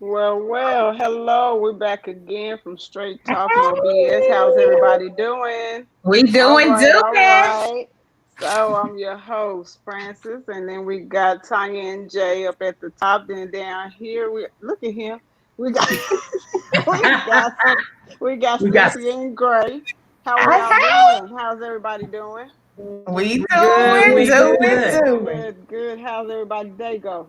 Well, hello. We're back again from Straight Talk No BS. How's everybody doing? We All doing right, all good. right. So I'm your host, Francis, and then we got Tanya and Jay up at the top. Then down here, we look at him. We got we got we got We got Cynthia and Gray. How are y'all okay. doing? How's everybody doing? We We good. doing, We doing, good. doing. Good. How's everybody day go?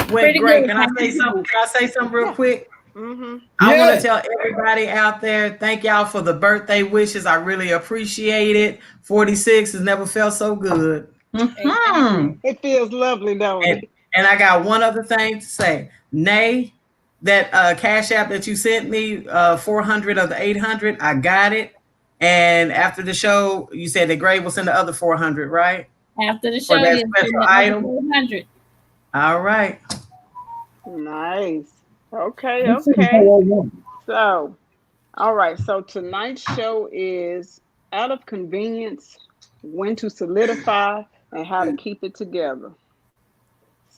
Went Pretty great. good. Can I say something? Can I say something real Yeah. quick? Mm-hmm. I want Yeah. to tell everybody out there, thank y'all for the birthday wishes. I really appreciate it. 46 has never felt so good. Hmm. It feels lovely, don't And it? and I got one other thing to say. Nay, that cash app that you sent me, 400 of the 800, I got it. And after the show, you said that Gray will send the other 400, right? After the For show, that you'll special send the other item. 400. All right. Nice. Okay, I'm saying okay. 401. So, all right. So tonight's show is out of convenience, when to solidify, and how to keep it together.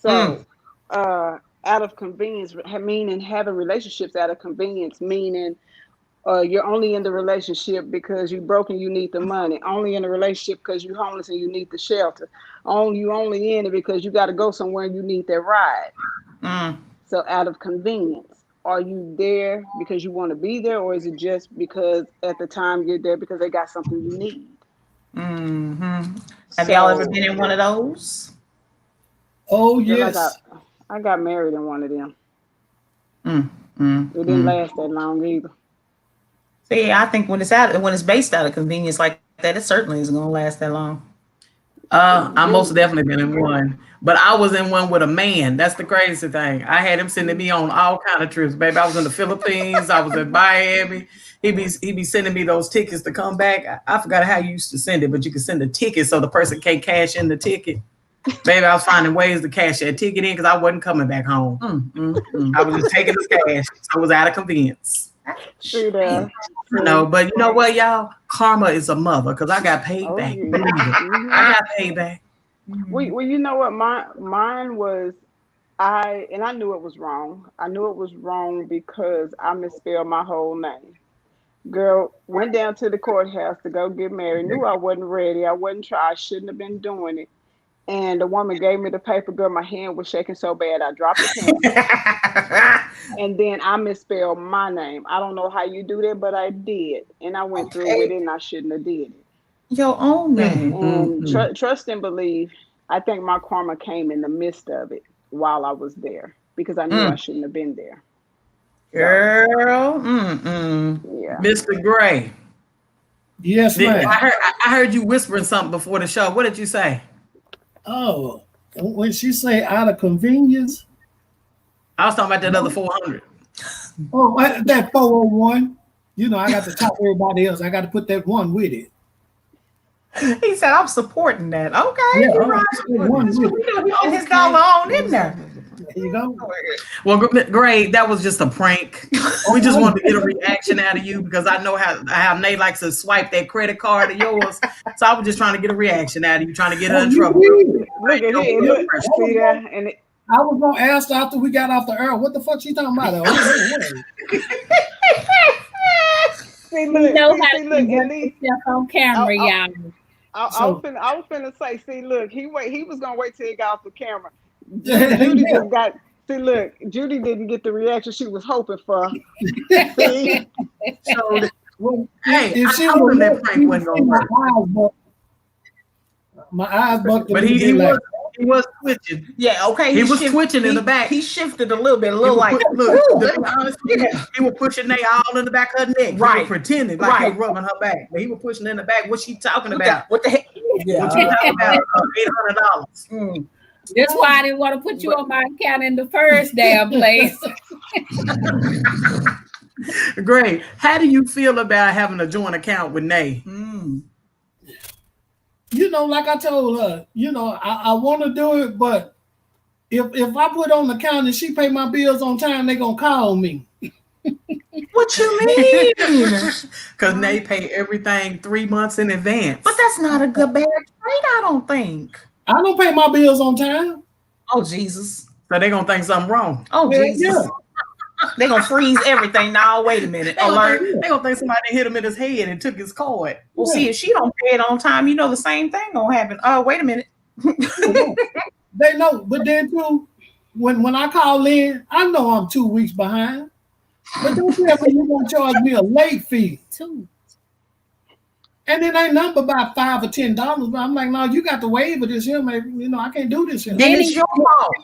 Mm. So, out of convenience, meaning having relationships out of convenience, meaning you're only in the relationship because you broke and you need the money. Only in the relationship because you're homeless and you need the shelter. You only in it because you got to go somewhere and you need that ride. Mm. So out of convenience, are you there because you want to be there, or is it just because at the time you're there because they got something you need? Mm-hmm. Have y'all ever So, been in one of those? Oh, girl, yes. I got married in one of them. Mm. Mm. It didn't Mm. last that long either. See, I think when it's based out of convenience like that, it certainly isn't gonna last that long. I most Dude, definitely been in one, but I was in one with a man. That's the crazy thing. I had him sending me on all kind of trips, baby. I was in the Philippines. I was in Miami. He be sending me those tickets to come back. I forgot how you used to send it, but you could send a ticket so the person can't cash in the ticket. Baby, I was finding ways to cash that ticket in because I wasn't coming back home. I was just taking the cash, so it was out of convenience. see there, No, see. but you know what, y'all? Karma is a mother because I got paid Oh back. yeah. Believe it. Hmm. I got paid back. Well, you know what? Mine was I knew it was wrong. I knew it was wrong because I misspelled my whole name. Girl, went down to the courthouse to go get married. Knew I wasn't ready. I wasn't trying. I shouldn't have been doing it. And the woman gave me the paper. Girl, my hand was shaking so bad I dropped the pen. And then I misspelled my name. I don't know how you do that, but I did. And I went through with Okay. it and I shouldn't have did it. Your own Mm, name. mm, And mm. trust and believe, I think my karma came in the midst of it while I was there because I knew I Mm. shouldn't have been there. So, Girl. Mm-mm. yeah. Mr. Gray, Yes, I ma'am. heard I heard you whispering something before the show. What did you say? Oh, when she say out of convenience, I was talking about that other 400. oh, that 401, I got to top everybody else. I got to put that one with it. He said, I'm supporting that. Yeah, Okay, you're I'm right. gonna put one with We it. know he get his dollar on in there. There you go. Well, Gray, that was just a prank. We just wanted to get a reaction out of you because I know how Nate likes to swipe that credit card of yours. So I was just trying to get a reaction out of you, trying to get her Oh, in you trouble real quick. did. Look at No here. blood Look. I pressure. See was there? gonna, And it, I was gonna ask after we got off the air, what the fuck she talking about? Oh, see, He look. know See, how see, to look. At conduct least himself on I, camera, I, y'all. so I was finna say, see, look, he was gonna wait till he got off the camera. Judy yeah. just got. See, look, Judy didn't get the reaction she was hoping for. See, So, Well, hey, if I she told would him have that looked, prank she would wasn't gonna see work. my eyes bucked a But little he bit was like, He was twitching. Yeah, okay. He was twitching in the back. He shifted a little bit, a He little would like, to be honest with you, he was pushing they all in the back of her neck. Right. He was pretending like he Right. was rubbing her back, but he was pushing in the back. What's she talking what about? the heck? What you talking about? $800. Mm. That's why I didn't want to put you on my account in the first damn place. Great. How do you feel about having a joint account with Nay? Mm. You know, like I told her, you know, I want to do it, but if I put on the account and she pay my bills on time, they gonna call me. What you mean? Because Nay pay everything 3 months in advance. But that's not a good bad trait, I don't think. I don't pay my bills on time. Oh, Jesus. So they're gonna think something wrong. Oh, Yeah, Jesus. yeah. They're going to freeze everything. Now, wait a minute. They gonna Alert. think somebody hit him in his head and took his card. Well, see, if she don't pay it on time, you know the same thing going to happen. Oh, wait a minute. They know, but then too, when I call in, I know I'm 2 weeks behind. But don't tell me you're gonna charge me a late fee. Too. And it ain't nothing but about $5 or $10. But I'm like, no, you got to waive this here, man. You know, I can't do this here. Then it's your fault.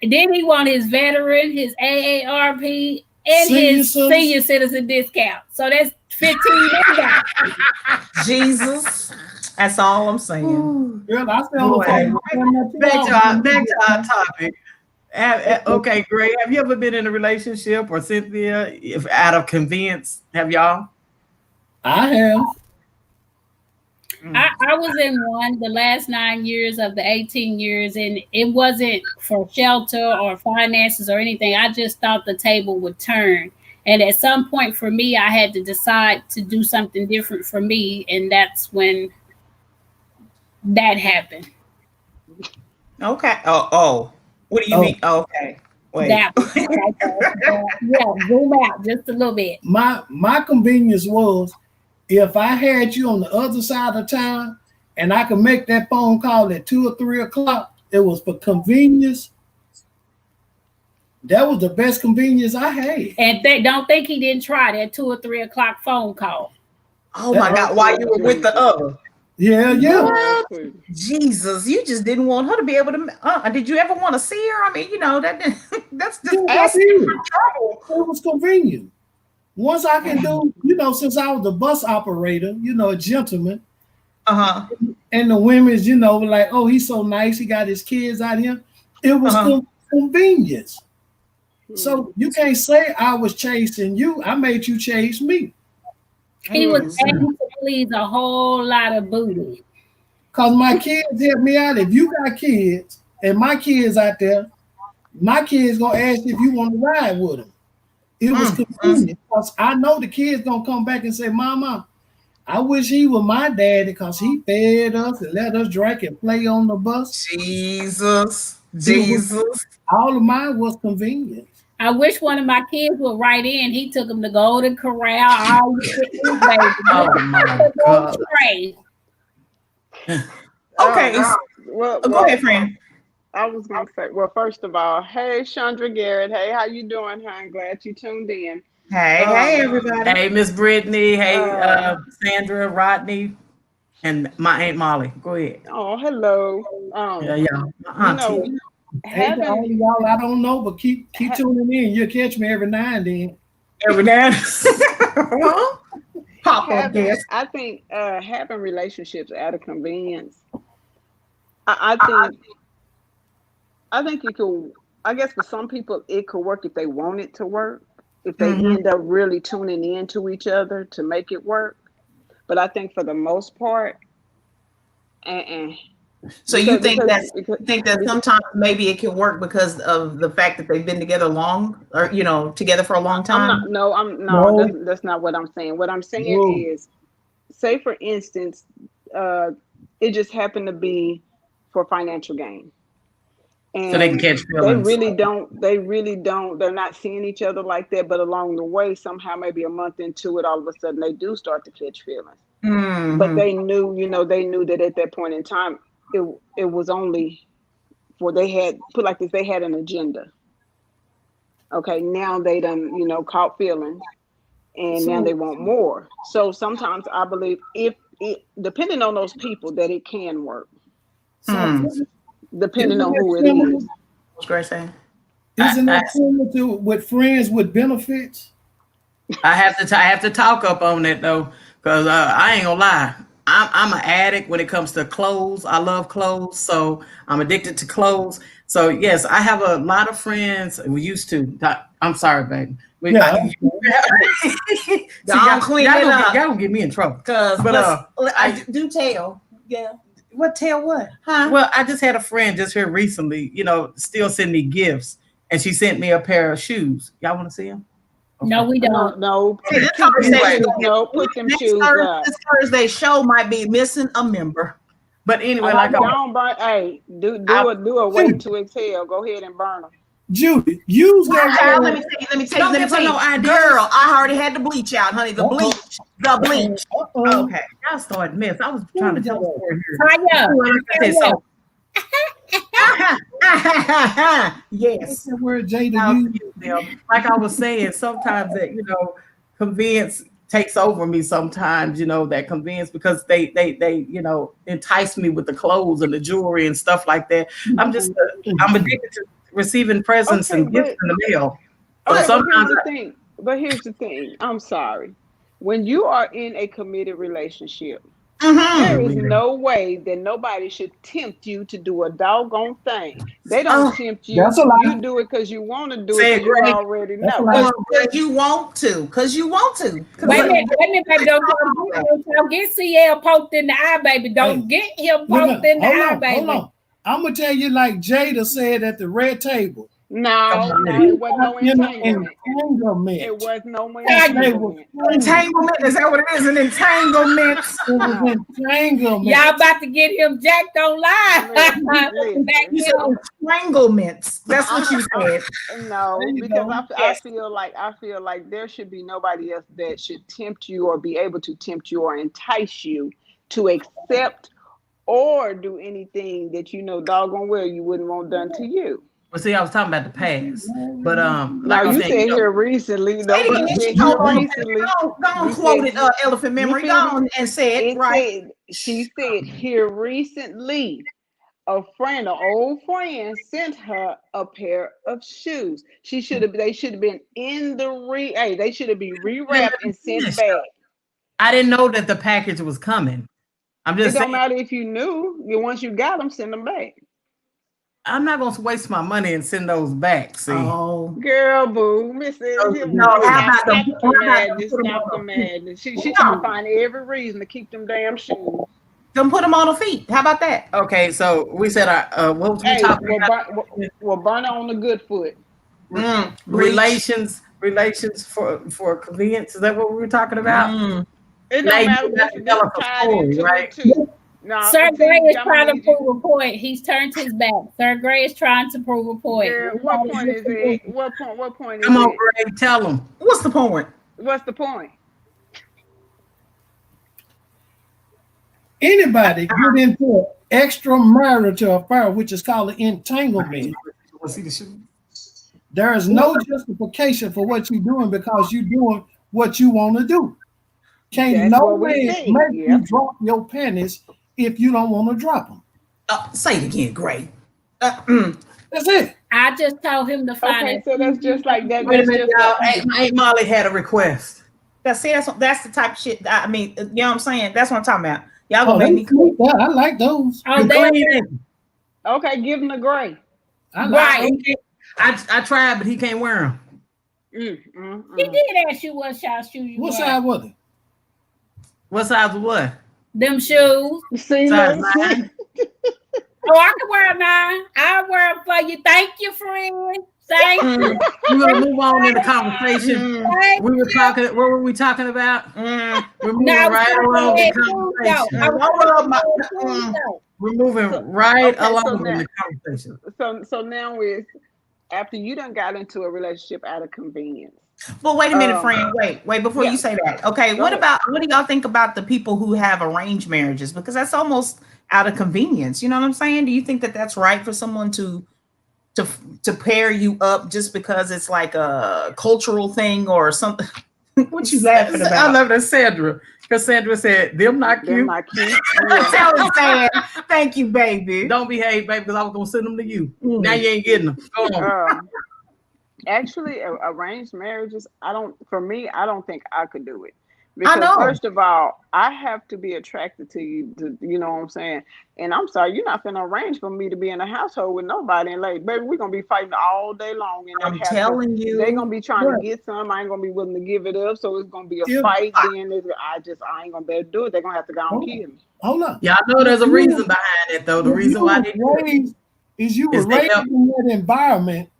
Then he want his veteran, his AARP, and his senior citizen discount. So that's $15. Jesus. That's all I'm saying. Girl, I stay on the phone. Back to our topic. Okay, great. Have you ever been in a relationship, or Cynthia, if out of convenience, have y'all? I have. I was in one the last 9 years of the 18 years, and it wasn't for shelter or finances or anything. I just thought the table would turn. And at some point for me, I had to decide to do something different for me. And that's when that happened. Okay. Oh. What do you mean? Oh, okay. Wait. That was right there. Yeah, zoom out just a little bit. My convenience was, if I had you on the other side of town and I could make that phone call at 2 or 3 o'clock, it was for convenience. That was the best convenience I had. And they don't think he didn't try that 2 or 3 o'clock phone call. Oh, my God. While you were with the other. Yeah. Jesus, you just didn't want her to be able to. Did you ever want to see her? I mean, you know, that's just Yeah, asking for trouble. It was convenient. Once I can do, you know, since I was a bus operator, you know, a gentleman, and the women's, you know, like, oh, he's so nice, he got his kids out here. It was convenience. So you can't say I was chasing you. I made you chase me. He was able to please a whole lot of booty. Because my kids help me out. If you got kids and my kids out there, my kids gonna ask if you want to ride with them. It was convenient because I know the kids gonna come back and say, Mama, I wish he was my daddy because he fed us and let us drink and play on the bus. Jesus. All of mine was convenient. I wish one of my kids would write in. He took him to Golden Corral. All Oh my God. Okay. Well, Go ahead, friend. I was gonna say, well, first of all, hey Chandra Garrett, hey, how you doing? I'm glad you tuned in. Hey, everybody. Hey, Miss Brittany. Hey, Sandra, Rodney, and my Aunt Molly. Go ahead. Oh, hello. Yeah. My auntie. You know, Hey, all y'all I don't know, but keep tuning in. You'll catch me every now and then. Every now and Pop up there. I think having relationships out of convenience. I think it could. I guess for some people it could work if they want it to work. If they end up really tuning in to each other to make it work. But I think for the most part, So you think that sometimes maybe it can work because of the fact that they've been together long, or together for a long time? That's not what I'm saying. What I'm saying is, say for instance, it just happened to be for financial gain. And so they can catch feelings. They really don't. They're not seeing each other like that. But along the way, somehow, maybe a month into it, all of a sudden they do start to catch feelings. Mm-hmm. But they knew that at that point in time, it was only for they had an agenda. Okay, now they done, caught feelings, and now they want more. So sometimes I believe if it, depending on those people, that it can work. depending on who it is. What's Grace saying? Isn't that similar with friends with benefits? I have to talk up on that though, because I ain't gonna lie. I'm an addict when it comes to clothes. I love clothes, so I'm addicted to clothes. So yes, I have a lot of friends. We used to. I'm sorry, baby. Y'all gonna get me in trouble. But I do tell. Yeah. What tell what? Huh? Well, I just had a friend just here recently, still send me gifts, and she sent me a pair of shoes. Y'all want to see them? Okay. No, we don't. No, put them shoes up. This Thursday show might be missing a member. But anyway, don't burn. Hey, do a wait to exhale. Go ahead and burn them. Judy, use that. Let me tell you. Girl, I already had the bleach out, honey. The bleach. Okay. Y'all started mess. I was trying to tell a story here. Yes. That word Jada used. Like I was saying, sometimes that convenience takes over me. Sometimes that convenience, because they entice me with the clothes and the jewelry and stuff like that. I'm addicted to receiving presents and gifts in the mail. But here's the thing. I'm sorry. When you are in a committed relationship, there is no way that nobody should tempt you to do a doggone thing. They don't tempt you. You do it because you want to do it. You already know. Because you want to. Wait a minute, baby. Don't get CL poked in the eye, baby. Don't get him poked in the eye, baby. Hold on. I'm gonna tell you like Jada said at the red table. No, it was no entanglement. It was no entanglement. Entanglement? Is that what it is? An entanglement? It was entanglement. Y'all about to get him jacked on live. Entanglements. That's what you said. No, because I feel like there should be nobody else that should tempt you or be able to tempt you or entice you to accept or do anything that doggone well you wouldn't want done to you. Well, see, I was talking about the past, but like you said here recently. Nobody said here recently. Go on, quoted Elephant Memory. Go on and say it right. She said here recently, an old friend, sent her a pair of shoes. They should have been in the they should have been rewrapped and sent back. I didn't know that the package was coming. I'm just saying. It don't matter if you knew. Once you got them, send them back. I'm not going to waste my money and send those back. See, girl, boo, Mrs. Stop the madness. She trying to find every reason to keep them damn shoes. Don't put them on the feet. How about that? Okay, so we said what was we talking about? We'll burn on the good foot. Relations for convenience. Is that what we were talking about? It don't matter what's tied into it too. No, Sir Gray is trying to prove a point. He's turned his back. Sir Gray is trying to prove a point. What point is it? What point is it? Come on, Gray, tell them. What's the point? What's the point? Anybody get into an extramarital affair, which is called an entanglement. There is no justification for what you're doing because you're doing what you want to do. Can't no man make you drop your panties if you don't want to drop them. Say it again, Gray. That's it. I just told him to find it. So that's just like that. Wait a minute, y'all. Aunt Molly had a request. That's the type of shit. I mean, you know what I'm saying? That's what I'm talking about. Y'all gonna make me cool. I like those. Okay, give him the gray. I tried, but he can't wear them. He did ask you what size shoes you What size was it? What size of what? Them shoes. Size 9. I can wear 9. I'll wear them for you. Thank you, friend. Thank you. We're gonna move on in the conversation. What were we talking about? We're moving right along the conversation. We're moving right along in the conversation. So now is after you done got into a relationship out of convenience. Well, wait a minute, friend. Wait before you say that. Okay, what do y'all think about the people who have arranged marriages? Because that's almost out of convenience. You know what I'm saying? Do you think that that's right for someone to pair you up just because it's like a cultural thing or something? What you laughing about? I love that Sandra. Because Sandra said, them not cute. Them not cute. Tell him, Sam. Thank you, baby. Don't behave, baby, because I was going to send them to you. Now you ain't getting them. Go on. Actually, arranged marriages, for me, I don't think I could do it. Because I know. First of all, I have to be attracted to you, you know what I'm saying? And I'm sorry, you're not going to arrange for me to be in a household with nobody. And like, baby, we're going to be fighting all day long. And I'm telling you. They're going to be trying to get some. I ain't going to be willing to give it up. So it's going to be a fight. Then I ain't going to be able to do it. They're going to have to go and kill me. Hold on. Yeah, I know there's a reason behind it, though. The reason why they raised is you were raised in that environment,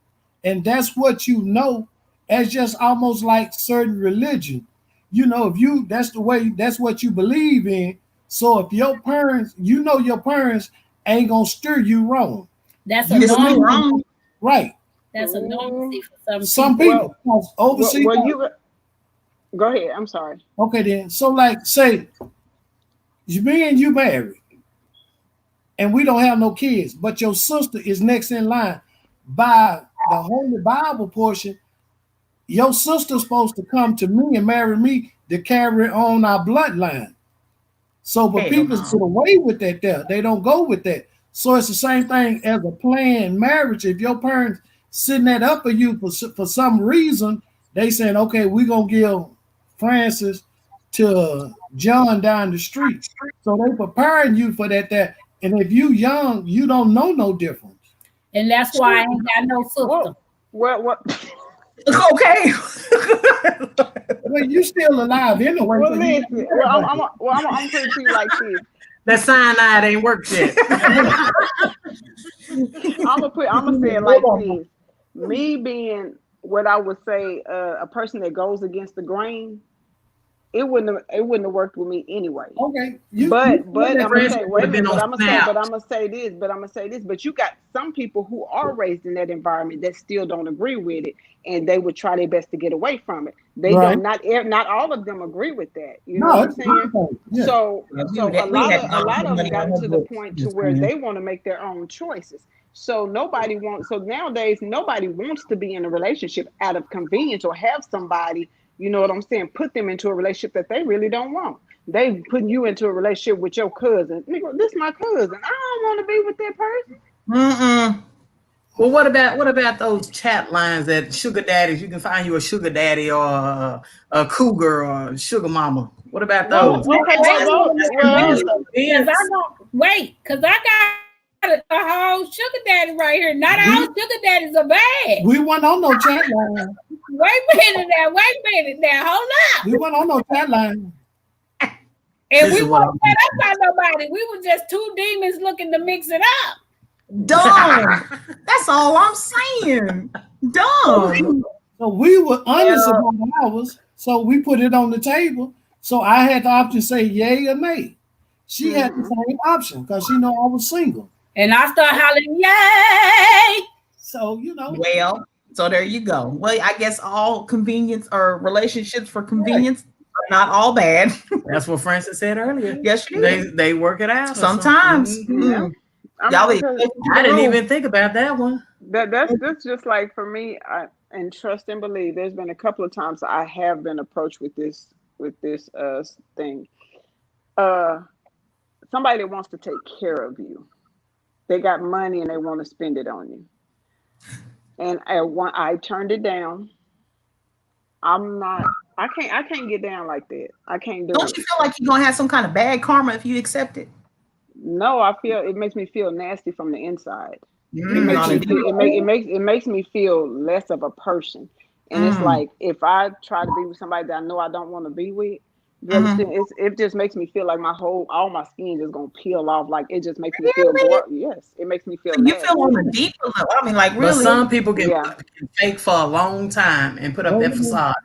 and that's what you know as just almost like certain religion. You know, that's what you believe in. So if your parents, your parents ain't gonna steer you wrong. That's a norm, right? That's a norm for some people. Overseas. Go ahead. I'm sorry. Okay, then. So, like, say, me and you married, and we don't have no kids, but your sister is next in line by the Holy Bible portion. Your sister's supposed to come to me and marry me to carry on our bloodline. So, but people get away with that there. They don't go with that. So it's the same thing as a planned marriage. If your parents sitting that up for you for some reason, they saying, okay, we're going to give Francis to John down the street. So they preparing you for that. And if you young, you don't know no difference. And that's why I ain't got no sister. What? Okay. Well, you still alive anyway. Well, listen. I'm gonna put it to you like this. That cyanide ain't worked yet. I'm gonna say it like this. Me being what I would say a person that goes against the grain, it wouldn't have worked with me anyway. Okay. But I'm gonna say this. But you got some people who are raised in that environment that still don't agree with it, and they would try their best to get away from it. They don't. Not all of them agree with that. You know what I'm saying? Yeah. So a lot of them got to the point to where they want to make their own choices. So nowadays nobody wants to be in a relationship out of convenience or have somebody. You know what I'm saying? Put them into a relationship that they really don't want. They putting you into a relationship with your cousin. This is my cousin. I don't want to be with that person. Well, what about those chat lines that sugar daddies? You can find you a sugar daddy or a cougar or a sugar mama. What about those? Because I got a whole sugar daddy right here. Not all sugar daddies are bad. We weren't on no chat line. Wait a minute now. Hold up. We weren't on no chat line. And we weren't set up by nobody. We were just two demons looking to mix it up. Dumb. That's all I'm saying. Dumb. So we were honest about ours. So we put it on the table. So I had the option to say yay or nay. She had the same option because she know I was single. And I start hollering, yay! So, Well, so there you go. Well, I guess all convenience or relationships for convenience are not all bad. That's what Francis said earlier. Yes, she did. They work it out. Sometimes. I didn't even think about that one. That's just like for me, and trust and believe. There's been a couple of times I have been approached with this thing. Somebody that wants to take care of you. They got money and they want to spend it on you. And I turned it down. I can't get down like that. I can't do it. Don't you feel like you're gonna have some kind of bad karma if you accept it? No, I feel it makes me feel nasty from the inside. It makes me feel less of a person. And it's like if I try to be with somebody that I know I don't want to be with, it just makes me feel like all my skin is gonna peel off. Like it just makes me feel more. Yes, it makes me feel. You feel on a deeper level. I mean, like really. But some people can fake for a long time and put up that facade.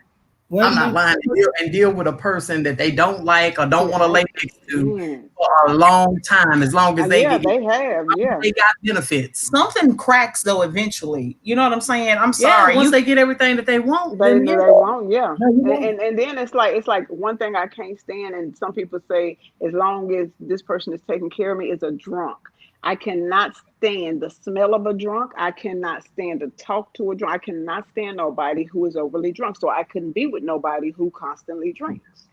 I'm not lying. And deal with a person that they don't like or don't want to lay next to for a long time. As long as they got benefits. Something cracks though eventually. You know what I'm saying? I'm sorry. Once they get everything that they want, they won't. Yeah. And then it's like one thing I can't stand. And some people say as long as this person is taking care of me is a drunk. I cannot stand the smell of a drunk. I cannot stand to talk to a drunk. I cannot stand nobody who is overly drunk. So I couldn't be with nobody who constantly drinks.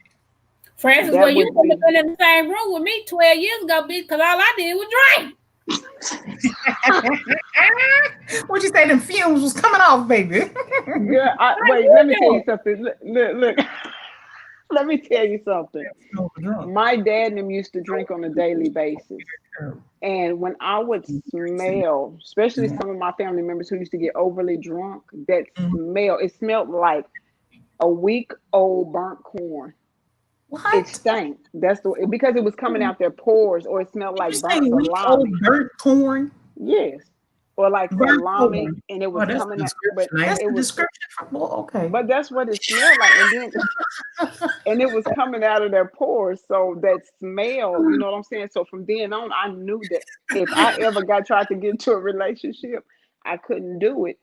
Francis, well, you could have been in the same room with me 12 years ago, bitch, because all I did was drink. What you say? The fumes was coming off, baby. Yeah, wait. Let me tell you something. Look. Let me tell you something. My dad and them used to drink on a daily basis, and when I would smell, especially some of my family members who used to get overly drunk, that smell, it smelled like a week-old burnt corn. What? It stank. That's because it was coming out their pores, or it smelled like burnt salami. Burnt corn. Yes, or like salami, and it was coming out. But that's the description. Okay, but that's what it smelled like, and then and it was coming out of their pores. So that smell, you know what I'm saying. So from then on, I knew that if I ever tried to get into a relationship, I couldn't do it.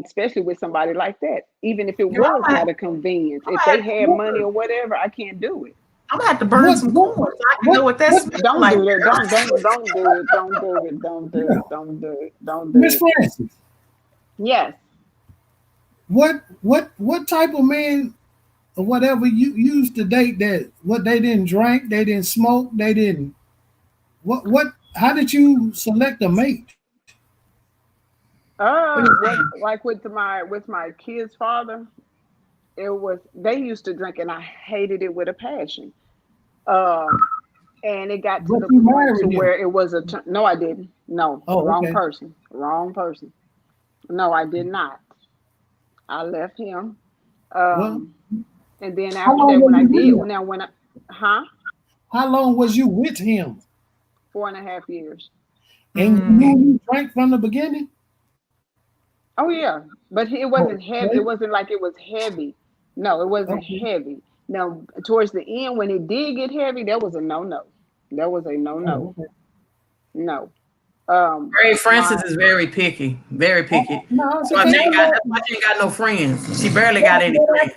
Especially with somebody like that, even if it was out of convenience, if they had money or whatever, I can't do it. I'm gonna have to burn some corn. So I can know what that's don't like. Do it. Don't do it. Don't do it. Don't do it. Don't do it. Don't do it. Miss Francis. Yes. What type of man or whatever you used to date that what they didn't drink, they didn't smoke, they didn't how did you select a mate? Like with my kid's father, they used to drink and I hated it with a passion. And it got to the point to where it was no, I didn't. No, wrong person. No, I did not. I left him. And then after that, how long was you with him? 4.5 years. And you drank from the beginning? Oh yeah, but it wasn't heavy. It wasn't like it was heavy. No, it wasn't heavy. Now, towards the end, when it did get heavy, that was a no-no. That was a no-no. No. Ray Francis is very picky. Very picky. No, so she ain't got no friends. She barely got any friends.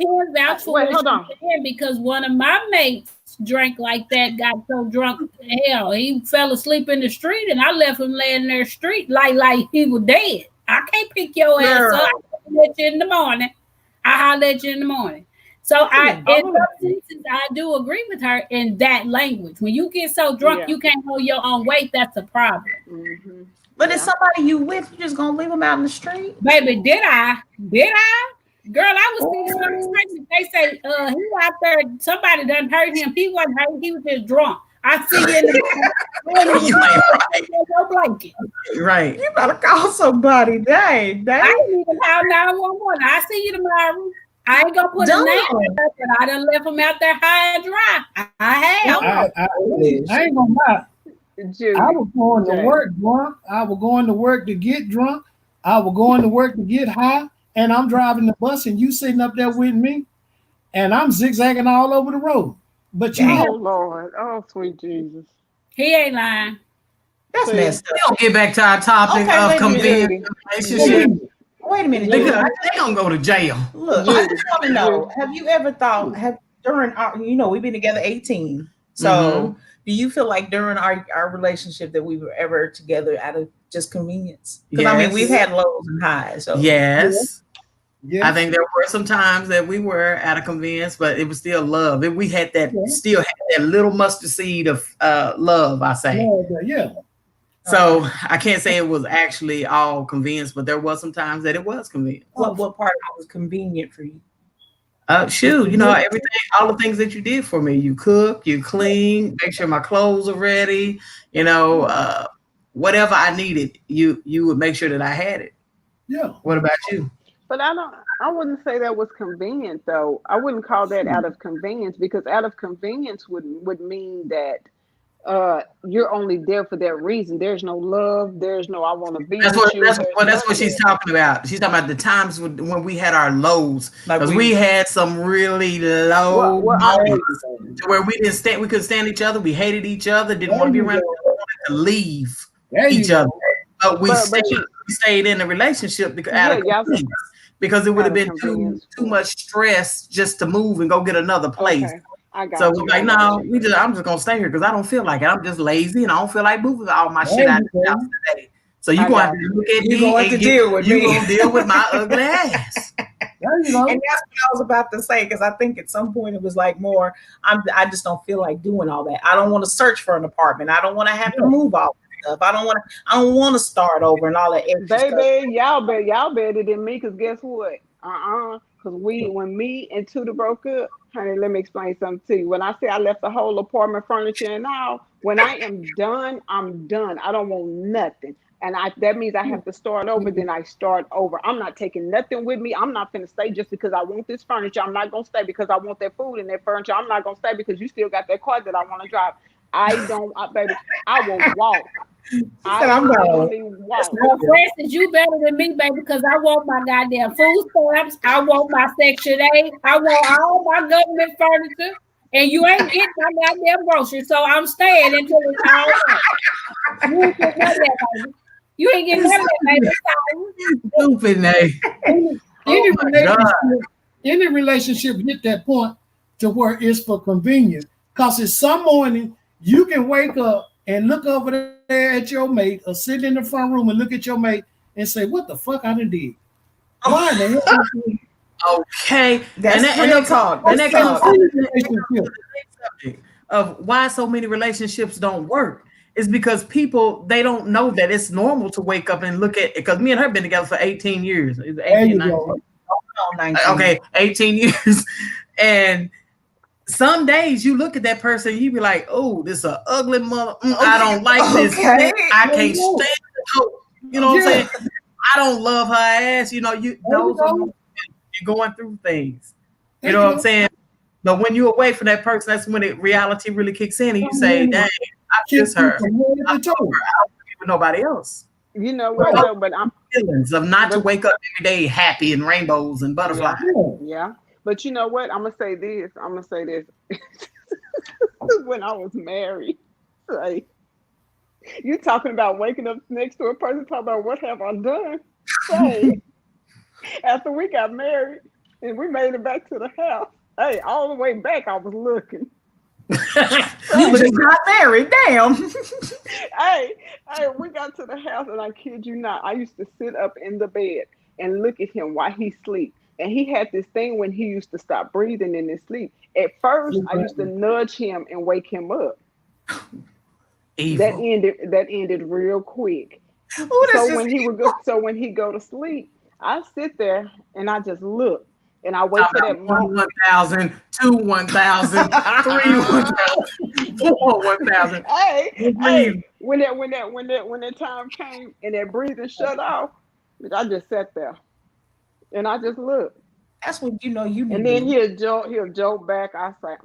Wait, hold on. Because one of my mates drank like that, got so drunk, hell, he fell asleep in the street, and I left him laying in the street like he was dead. I can't pick your ass up. I'll let you in the morning. I'll let you in the morning. So in some senses, I do agree with her in that language. When you get so drunk, you can't hold your own weight. That's a problem. Mm-hmm. But if somebody you with, you just gonna leave them out in the street? Baby, did I? Girl, I was thinking something. They say he out there. Somebody done hurt him. He wasn't hurt. He was just drunk. I see you in the blanket. Right. You better call somebody. Dang. I didn't even call 911. I see you tomorrow. I ain't gonna put a name on it, but I done left them out there high and dry. I have. I ain't gonna lie. I was going to work drunk. I was going to work to get drunk. I was going to work to get high. And I'm driving the bus and you sitting up there with me. And I'm zigzagging all over the road. But you Lord. Oh, sweet Jesus. He ain't lying. That's messed up. We don't get back to our topic of convenience relationship. Wait a minute. They gonna go to jail. Look, I just want to know, have you ever thought, during our, we've been together 18. So do you feel like during our relationship that we were ever together out of just convenience? Because I mean, we've had lows and highs. So. Yes. I think there were some times that we were out of convenience, but it was still love. We had that, still had that little mustard seed of love, I say. Yeah. So I can't say it was actually all convenience, but there was some times that it was convenient. What part of it was convenient for you? Shoot, everything, all the things that you did for me. You cook, you clean, make sure my clothes are ready. Whatever I needed, you would make sure that I had it. Yeah. What about you? But I wouldn't say that was convenient though. I wouldn't call that out of convenience, because out of convenience would mean that you're only there for that reason. There's no love. There's no I want to be with you. That's what she's talking about. She's talking about the times when we had our lows, because we had some really low moments where we couldn't stand each other. We hated each other. Didn't want to be around. Wanted to leave each other. But we stayed in a relationship because it would have been too much stress just to move and go get another place. So we're like, no, I'm just gonna stay here because I don't feel like it. I'm just lazy and I don't feel like moving all my shit out of the house today. So you're going to look at me and deal with me. You're gonna deal with my ugly ass. And that's what I was about to say, because I think at some point it was like more, I just don't feel like doing all that. I don't want to search for an apartment. I don't want to have to move all that stuff. I don't want to start over and all that extra Baby, stuff. y'all better than me, because guess what? Because when me and Tudor broke up, honey, let me explain something to you. When I say I left the whole apartment furniture and all, when I am done, I'm done. I don't want nothing. And that means I have to start over, then I start over. I'm not taking nothing with me. I'm not finna stay just because I want this furniture. I'm not gonna stay because I want that food and that furniture. I'm not gonna stay because you still got that car that I want to drive. Baby, I will walk. I'm going. Well, Francis, you better than me, baby, because I want my goddamn food stamps. I want my Section 8. I want all my government furniture. And you ain't getting my goddamn groceries, so I'm staying until it's all right. You ain't getting none of that, baby. You ain't getting none of that, baby. Stupid, any relationship hit that point to where it's for convenience. Because it's some morning you can wake up and look over there at your mate or sit in the front room and look at your mate and say, what the fuck I done did? Why the hell? Okay, that's real talk. And that comes to the subject of why so many relationships don't work. Is because people, they don't know that it's normal to wake up and look at it. Because me and her been together for 18 years. 18, 19. Okay, 18 years. And some days you look at that person, you be like, oh, this is an ugly mother. I don't like this. I can't stand it. You know what I'm saying? I don't love her ass. You know, you're going through things. You know what I'm saying? But when you're away from that person, that's when reality really kicks in and you say, dang, I miss her. I love her. I don't with nobody else. You know what, though, but I'm feelings of not to wake up every day happy and rainbows and butterflies. Yeah. But you know what? I'm gonna say this. When I was married, like, you talking about waking up next to a person, talking about what have I done? Hey, after we got married and we made it back to the house, hey, all the way back I was looking. You just got married, damn. hey, we got to the house and I kid you not, I used to sit up in the bed and look at him while he sleep. And he had this thing when he used to stop breathing in his sleep. At first, I used to nudge him and wake him up. Evil. That ended real quick. Ooh, so when he go to sleep, I sit there and I just look. And I wait for that 1,000, 2 1,000, 3 1,000, 4 1,000. Hey, when that time came and that breathing shut off, I just sat there and I just looked. That's when you know you need. And then he'll joke back. I say,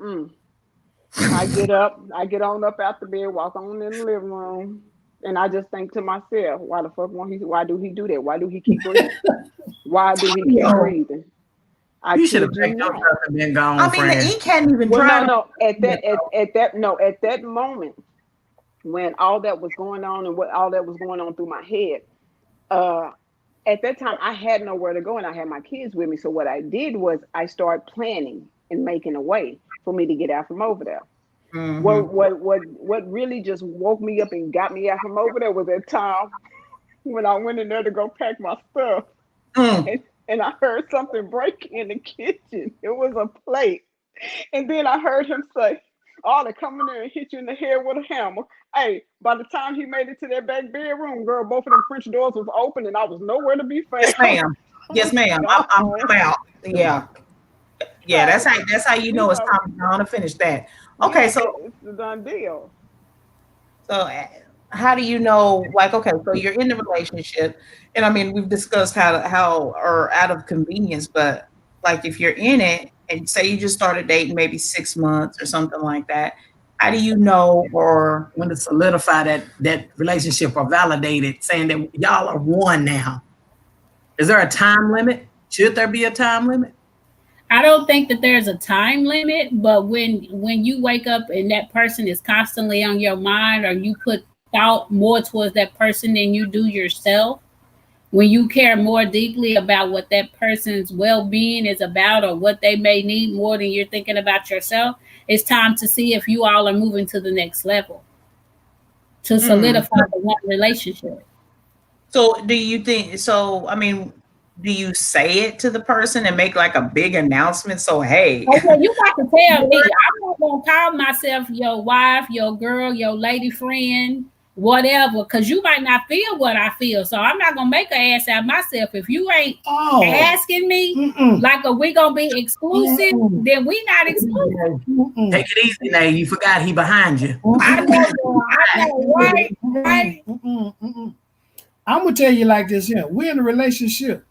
I get up, I get on up out the bed, walk on in the living room, and I just think to myself, why the fuck why do he do that? Why do he keep breathing? Why do he keep breathing? You should have picked up and been gone. I mean, the ink hadn't even dried. At that moment, when all that was going on and all that was going on through my head, at that time I had nowhere to go and I had my kids with me. So what I did was I started planning and making a way for me to get out from over there. Mm-hmm. What really just woke me up and got me out from over there was that time when I went in there to go pack my stuff. And I heard something break in the kitchen. It was a plate. And then I heard him say, oh, they come in there and hit you in the head with a hammer. Hey, by the time he made it to that back bedroom, girl, both of them French doors was open and I was nowhere to be found. Yes, ma'am. Yes, ma'am. I'm out. Yeah. Yeah, that's how you know it's time to finish that. Okay, so it's a done deal. So how do you know, like, okay, so you're in the relationship, and I mean, we've discussed how or out of convenience, but like if you're in it and say you just started dating maybe 6 months or something like that, how do you know, or when to solidify that relationship or validate it, saying that y'all are one now? Is there a time limit? Should there be a time limit? I don't think that there's a time limit, but when you wake up and that person is constantly on your mind, or you put thought more towards that person than you do yourself, when you care more deeply about what that person's well-being is about or what they may need more than you're thinking about yourself, it's time to see if you all are moving to the next level to solidify the one relationship. So do you think, so, I mean, do you say it to the person and make like a big announcement? So, hey. Okay, you got to tell me. I'm not going to call myself your wife, your girl, your lady friend, whatever, because you might not feel what I feel. So I'm not going to make an ass out of myself. If you ain't asking me, like, are we going to be exclusive? Then we not exclusive. Take it easy now. You forgot he behind you. I know, right? I'm going to tell you like this here. We're in a relationship.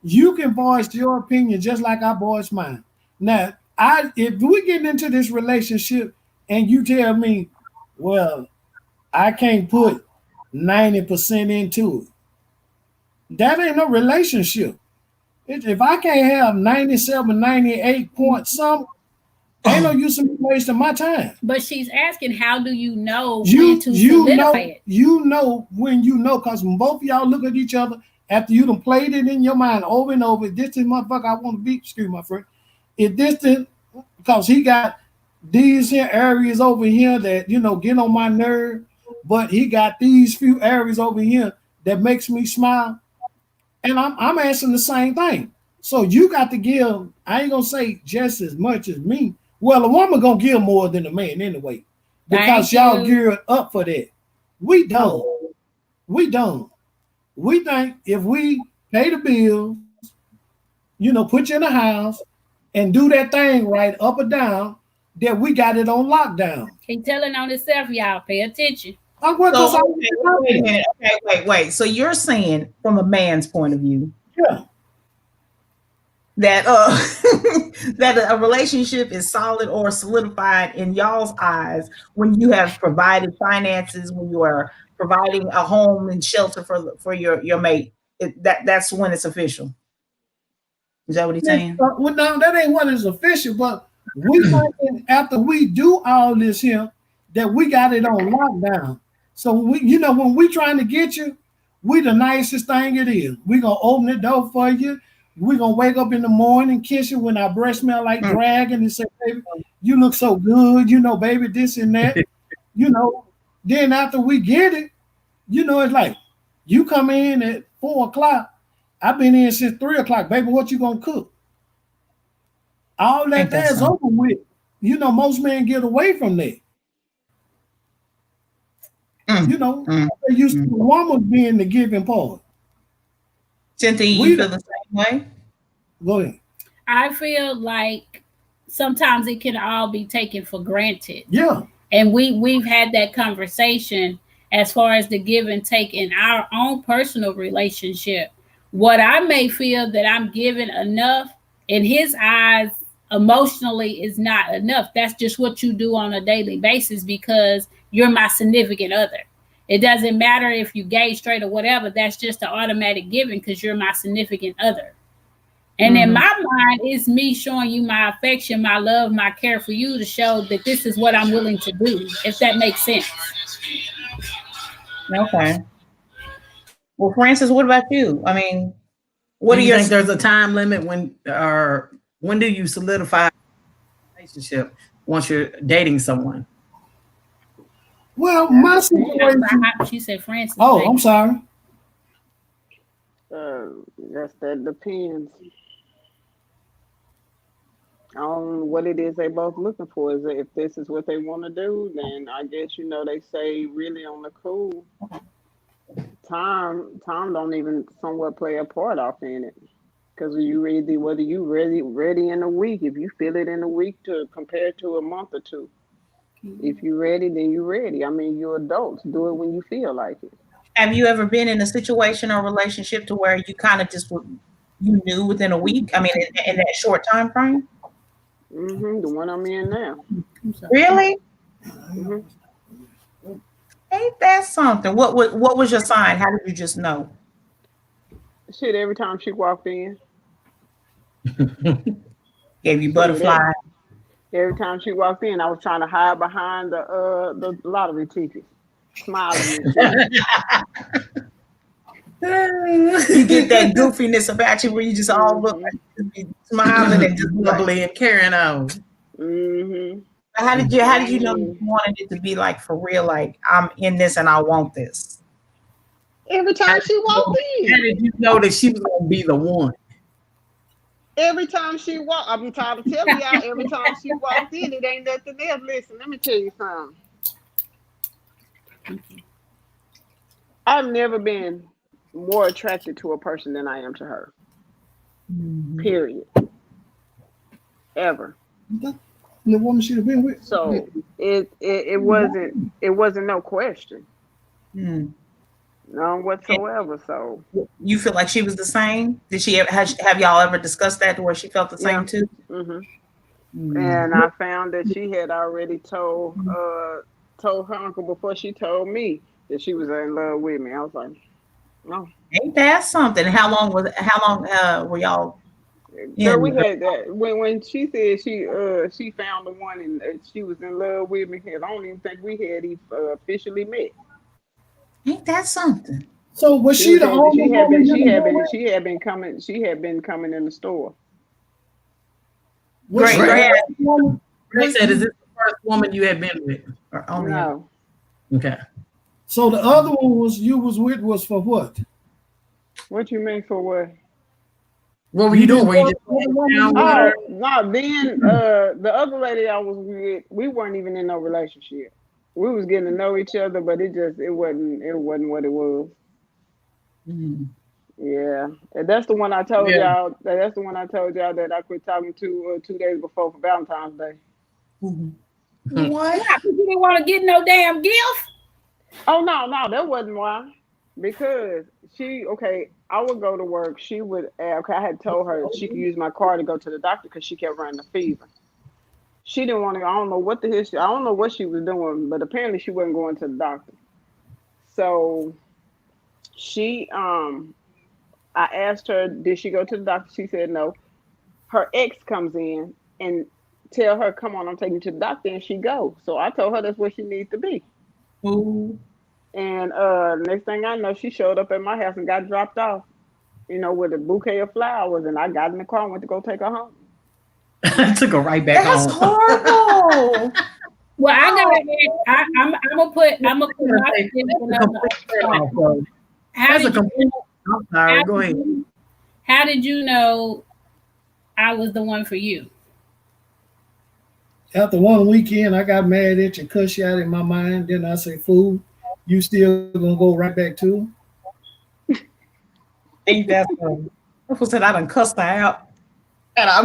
You can voice your opinion just like I voice mine. Now, if we get into this relationship and you tell me, well, I can't put 90% into it, that ain't no relationship. If I can't have 97, 98 point something, ain't no use in wasting my time. But she's asking, how do you know when to solidify it? You know when you know, because when both of y'all look at each other after you done played it in your mind over and over, this is motherfucker I want to be, excuse my friend. If this thing, because he got these here areas over here that, you know, get on my nerve, but he got these few areas over here that makes me smile. And I'm asking the same thing. So you got to give, I ain't gonna say just as much as me. Well, a woman gonna give more than a man anyway, because y'all geared up for that. We don't. We don't. We think if we pay the bills, you know, put you in the house and do that thing right up or down, that we got it on lockdown. He telling on himself, y'all. Pay attention. Wait. So you're saying, from a man's point of view, yeah, that that a relationship is solid or solidified in y'all's eyes when you have provided finances, when you are providing a home and shelter for your mate. That's when it's official. Is that what he's saying? Well, no, that ain't when it's official, but we after we do all this here, that we got it on lockdown. So we, you know, when we trying to get you, we the nicest thing it is. We gonna open the door for you. We gonna wake up in the morning, kiss you when our breath smell like dragon, and say, baby, you look so good, you know, baby, this and that. You know, then after we get it, you know, it's like you come in at 4 o'clock. I've been in since 3 o'clock, baby. What you gonna cook? All that there's over with. You know, most men get away from that. You know, they used to the woman being the giving part. Cynthia, you feel the same way? Go ahead. I feel like sometimes it can all be taken for granted. Yeah. And we've had that conversation as far as the give and take in our own personal relationship. What I may feel that I'm giving enough, in his eyes, emotionally is not enough. That's just what you do on a daily basis because you're my significant other. It doesn't matter if you gay, straight, or whatever. That's just an automatic giving because you're my significant other. And in my mind, it's me showing you my affection, my love, my care for you to show that this is what I'm willing to do, if that makes sense. Okay. Well, Francis, what about you? I mean, what do you think there's a time limit when do you solidify a relationship once you're dating someone? Well, my situation. She said Francis. Oh, I'm sorry. That depends on what it is they both looking for. Is if this is what they want to do, then I guess, you know, they say really on the cool. Time don't even somewhat play a part off in it, because whether you ready in a week, if you feel it in a week to compare to a month or two. If you're ready, then you're ready. I mean, you're adults. Do it when you feel like it. Have you ever been in a situation or relationship to where you kind of just you knew within a week? I mean, in that short time frame. The one I'm in now. Really? Ain't that something? What was your sign? How did you just know? Shit, every time she walked in. Gave you butterflies. Every time she walked in, I was trying to hide behind the lottery tickets, smiling. You get that goofiness about you where you just all look like you be smiling and just bubbly and carrying on. Mm-hmm. How did you know you wanted it to be like for real? Like I'm in this and I want this. Every time she walked in. How did you know that she was gonna be the one? Every time she walked, I'm tired of telling y'all. Every time she walked in, it ain't nothing else. Listen, let me tell you something. I've never been more attracted to a person than I am to her. Mm-hmm. Period. Ever. The woman should have been with. So it wasn't no question. Mm. None whatsoever. So you feel like she was the same? Did she have y'all ever discussed that where she felt the same too? Mm-hmm. And I found that she had already told her uncle before she told me that she was in love with me. I was like, no. Ain't that something? How long were y'all? Girl, we had that when she said she found the one and she was in love with me. I don't even think we had officially met. Ain't that something? So was she the only woman? She had been coming in the store. Great. Ray said, "Is this the first woman you had been with?" Or only no. Okay. So the other one you was with was for what? What you mean for what? What were you doing? Were you just no, then the other lady I was with, we weren't even in no relationship. We was getting to know each other, but it wasn't what it was. Mm-hmm. Yeah. And that's the one I told y'all. That's the one I told y'all that I quit talking to 2 days before for Valentine's Day. Mm-hmm. What? You didn't want to get no damn gift? Oh no, that wasn't why. Because I would go to work. She would, I had told her she could use my car to go to the doctor because she kept running a fever. She didn't want to, I don't know what the history, I don't know what she was doing, but apparently she wasn't going to the doctor. So I asked her, did she go to the doctor? She said no. Her ex comes in and tell her, come on, I'm taking you to the doctor, and she goes. So I told her that's where she needs to be. Ooh. And next thing I know, she showed up at my house and got dropped off, with a bouquet of flowers. And I got in the car and went to go take her home. I took her right back home. That's horrible. Well, I'm gonna put my Go ahead. How did you know I was the one for you? After one weekend, I got mad at you, cuss you out in my mind. Then I say, fool, you still gonna go right back to him? Ain't that funny? I said I done cussed her out. And I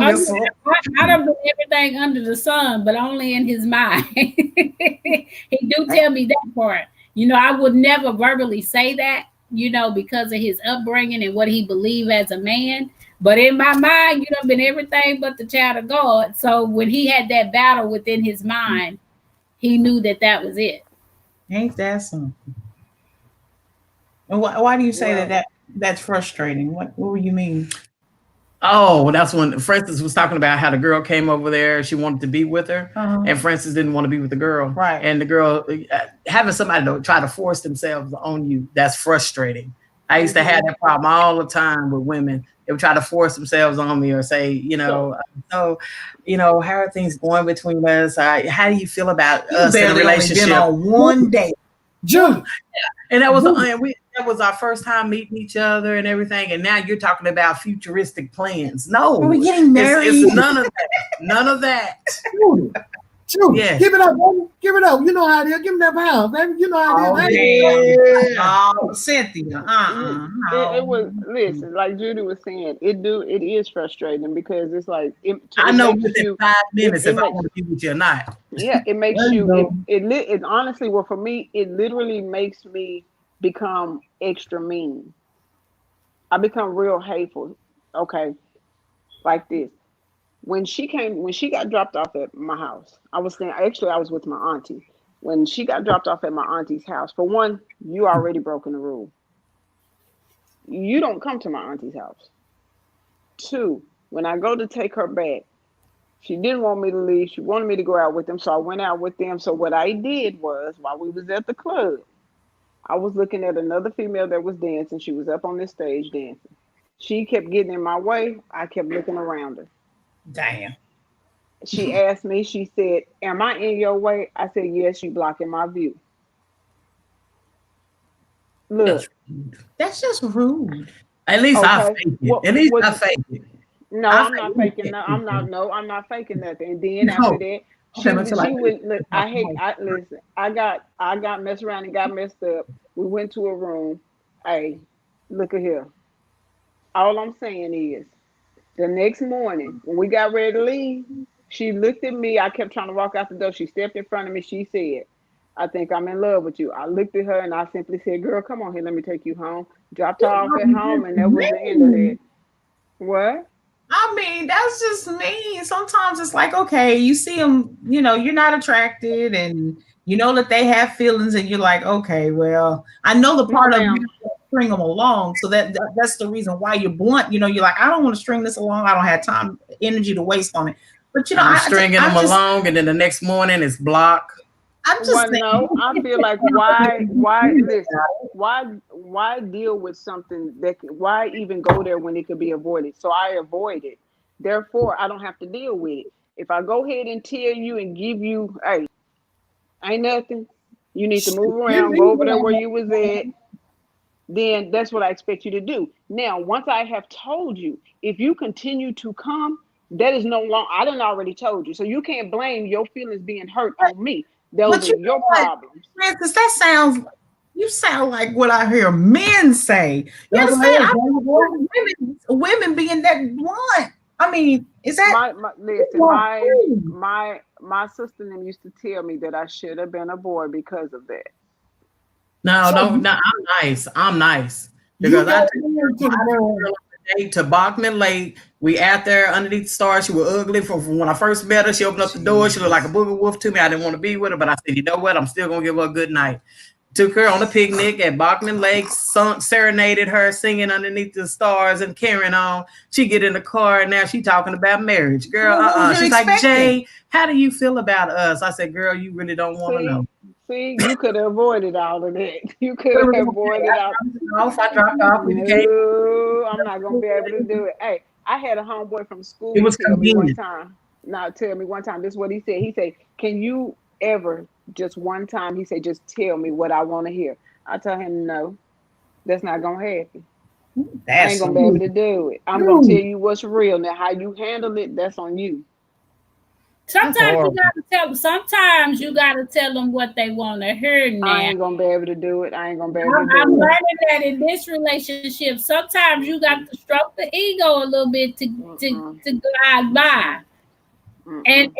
don't do everything under the sun, but only in his mind. He do tell me that part. I would never verbally say that, because of his upbringing and what he believed as a man. But in my mind, been everything but the child of God. So when he had that battle within his mind, he knew that was it. Ain't that something? And why do you say that's frustrating? What do you mean? Oh, that's when Francis was talking about how the girl came over there. She wanted to be with her, and Francis didn't want to be with the girl. Right. And the girl, having somebody to try to force themselves on you, that's frustrating. I used to have that problem all the time with women. They would try to force themselves on me or say, how are things going between us? How do you feel about us in a relationship? Been on one day. June. And that was our first time meeting each other and everything. And now you're talking about futuristic plans. No, we're getting married. It's none of that. None of that. True. Yeah. Give it up, baby. Give it up. You know how it is. Give me that pound, baby. You know how it is. Oh, Cynthia. It was, listen, like Judy was saying, it is frustrating because it's like I know within 5 minutes if I want to be with you or not. Yeah, it makes you. It honestly, well, for me, it literally makes me become extra mean. I become real hateful. Okay, like this. When she got dropped off at my house, I was with my auntie. When she got dropped off at my auntie's house, for one, you already broken the rule. You don't come to my auntie's house. 2, when I go to take her back, she didn't want me to leave. She wanted me to go out with them, so I went out with them. So what I did was, while we was at the club, I was looking at another female that was dancing. She was up on this stage dancing. She kept getting in my way. I kept looking around her. Damn. She asked me, she said, "Am I in your way?" I said, "Yes, you blocking my view." Look. That's just rude. At least I fake it. At least I fake it. No, I'm not faking. I'm not faking nothing. And then after that, she went. Look, listen. I got messed around and got messed up. We went to a room. Hey, look at here. All I'm saying is, the next morning when we got ready to leave, she looked at me. I kept trying to walk out the door. She stepped in front of me. She said, "I think I'm in love with you." I looked at her and I simply said, "Girl, come on here. Let me take you home." Dropped her off at home, and that was the end of it. What? I mean, that's just me. Sometimes it's like, okay, you see them, you know, you're not attracted and you know that they have feelings and you're like, okay, well, I know the part of you string them along. So that's the reason why you're blunt. You know, you're like, I don't want to string this along. I don't have time, energy to waste on it. But, you know, I'm stringing them along and then the next morning it's blocked. I'm just saying. No, I feel like why deal with something why even go there when it could be avoided? So I avoid it. Therefore, I don't have to deal with it. If I go ahead and tell you and give you, hey, ain't nothing, you need to move around, go over there where you was at, then that's what I expect you to do. Now, once I have told you, if you continue to come, that is no longer, I done already told you. So you can't blame your feelings being hurt on me. Those are your problems. Francis, you sound like what I hear men say. You understand? Women being that blunt. I mean, is that my sister them used to tell me that I should have been a boy because of that. No, I'm nice. I'm nice. Because I took her to Bachman Lake. We out there underneath the stars. She was ugly from when I first met her. She opened up the door. She looked like a booger wolf to me. I didn't want to be with her, but I said, you know what? I'm still gonna give her a good night. Took her on a picnic at Bachman Lake, serenaded her, singing underneath the stars and carrying on. She get in the car and now she talking about marriage. Girl, she's like, Jay, how do you feel about us? I said, girl, you really don't want to know. See, you could have avoided all of that. You could have avoided all. I dropped off. No, I'm not gonna be able to do it. Hey, I had a homeboy from school tell me one time. Tell me one time. This is what he said. He said, "Can you ever just one time?" He said, "Just tell me what I want to hear." I tell him, "No, that's not gonna happen. I ain't gonna be able to do it. I'm gonna tell you what's real. Now, how you handle it, that's on you." Sometimes you gotta tell them what they want to hear. Now I ain't gonna be able to do it. I'm learning that in this relationship, sometimes you got to stroke the ego a little bit to glide by. And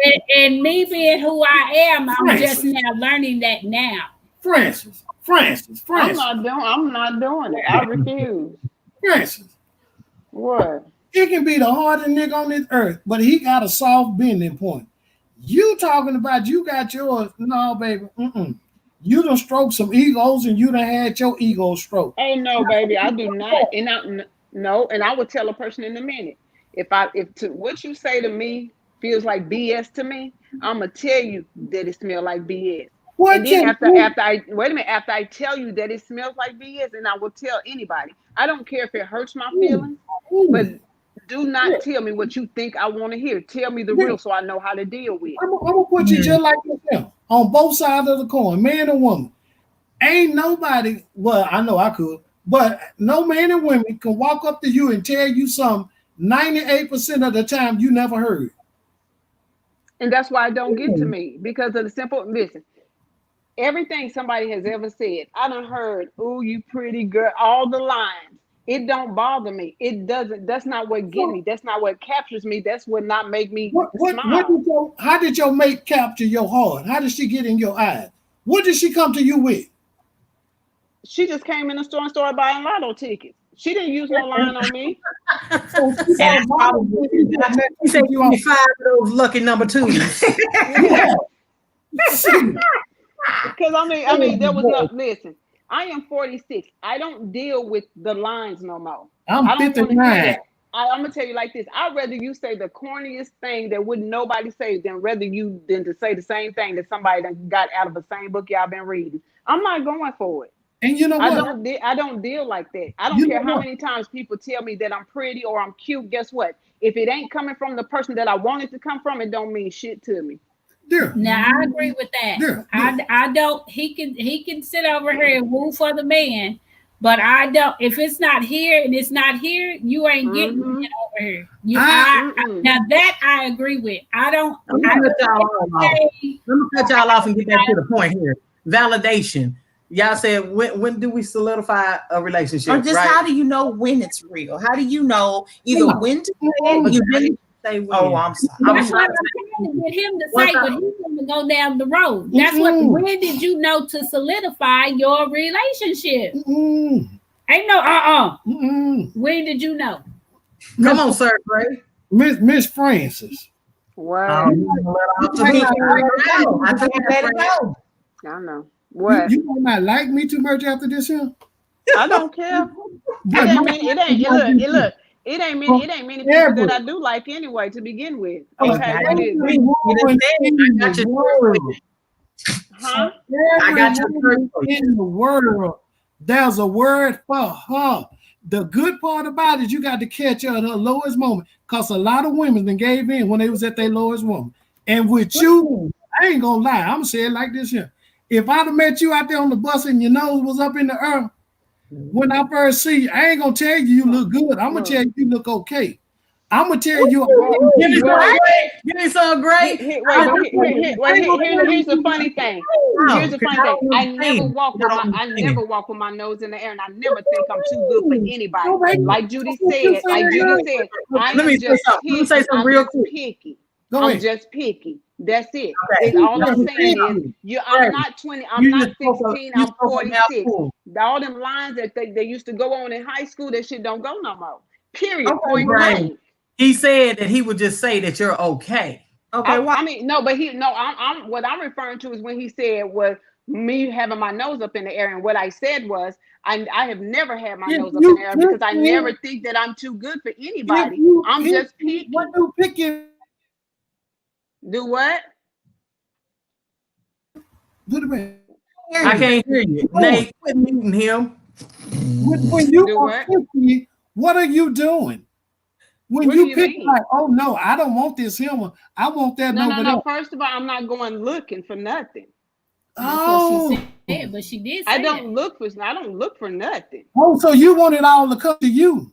me being who I am, I'm just now learning that now. Francis. I'm not doing it. I refuse. Francis. What? He can be the hardest nigga on this earth, but he got a soft bending point. You talking about you got yours? No, baby. You done stroked some egos, and you done had your ego stroke. Oh no, baby, I do not. And I would tell a person in a minute if what you say to me feels like BS to me, I'm gonna tell you that it smells like BS. And then after I tell you that it smells like BS, and I will tell anybody. I don't care if it hurts my feelings, but do not tell me what you think I want to hear. Tell me the real so I know how to deal with it. I'm gonna put you just like yourself on both sides of the coin, man and woman. Ain't nobody, well, I know I could, but no man and woman can walk up to you and tell you something 98% of the time you never heard. And that's why it don't get to me, because of the simple, listen, everything somebody has ever said, I done heard, "Ooh, you pretty girl," all the lines. It don't bother me. It doesn't. That's not what get me. That's not what captures me. That's what not make me smile. How did your mate capture your heart? How did she get in your eyes? What did she come to you with? She just came in the store and started buying lotto tickets. She didn't use no line on me. She said, "You on 5 of those lucky number 2s." Because I mean, there was no. Listen, I am 46. I don't deal with the lines no more. I'm 59. I'm gonna tell you like this. I'd rather you say the corniest thing that wouldn't nobody say than to say the same thing that somebody that got out of the same book y'all been reading. I'm not going for it. And you know what? I don't deal like that. I don't care how many times people tell me that I'm pretty or I'm cute. Guess what? If it ain't coming from the person that I want it to come from, it don't mean shit to me. Yeah. Now I agree with that. Yeah. I don't. He can sit over here and woo for the man, but I don't. If it's not here and it's not here, you ain't getting it over here. Now that I agree with. I don't. Let me cut y'all off and get back to the point here. Validation. Y'all said when do we solidify a relationship? Or just how do you know when it's real? How do you know either when to say it? You didn't say when. Oh, I'm sorry. That's what I'm trying to get him to say, but he's going to go down the road. That's what. When did you know to solidify your relationship? Ain't no When did you know? Come on, sir, Gray. Miss Francis. Wow. I know. What? You might not like me too much after this here. I don't care. It ain't many people that I do like anyway to begin with. Okay, what is it? Huh? I got you in the world. There's a word for her. The good part about it, you got to catch her at her lowest moment, because a lot of women then gave in when they was at their lowest moment. And with you, I ain't gonna lie, I'm gonna say it like this here. If I'd have met you out there on the bus and your nose was up in the air, when I first see you, I ain't gonna tell you look good. I'm gonna tell you look okay. I'm gonna tell you. Give me some great. Here's the funny thing. I never walk with my nose in the air, and I never think I'm too good for anybody. Like Judy said, let me say something real quick. Picky. I'm just picky. That's it. Okay. All I'm saying is, I'm not 20. I'm not 16. I'm 46. All them lines that they used to go on in high school, that shit don't go no more. Period. Point blank. He said that he would just say that you're okay. Okay. I'm what I'm referring to is when he said was me having my nose up in the air, and what I said was I have never had my nose up in the air because I never think that I'm too good for anybody. I'm just picky. What do picky? Do what? I can't hear you. Nate, quit muting him. When you are picky, what are you doing? When you pick like, oh no, I don't want this him. I want that. No. First of all, I'm not going looking for nothing. Oh, she said, but she did. I don't look for nothing. Oh, so you want it all to come to you?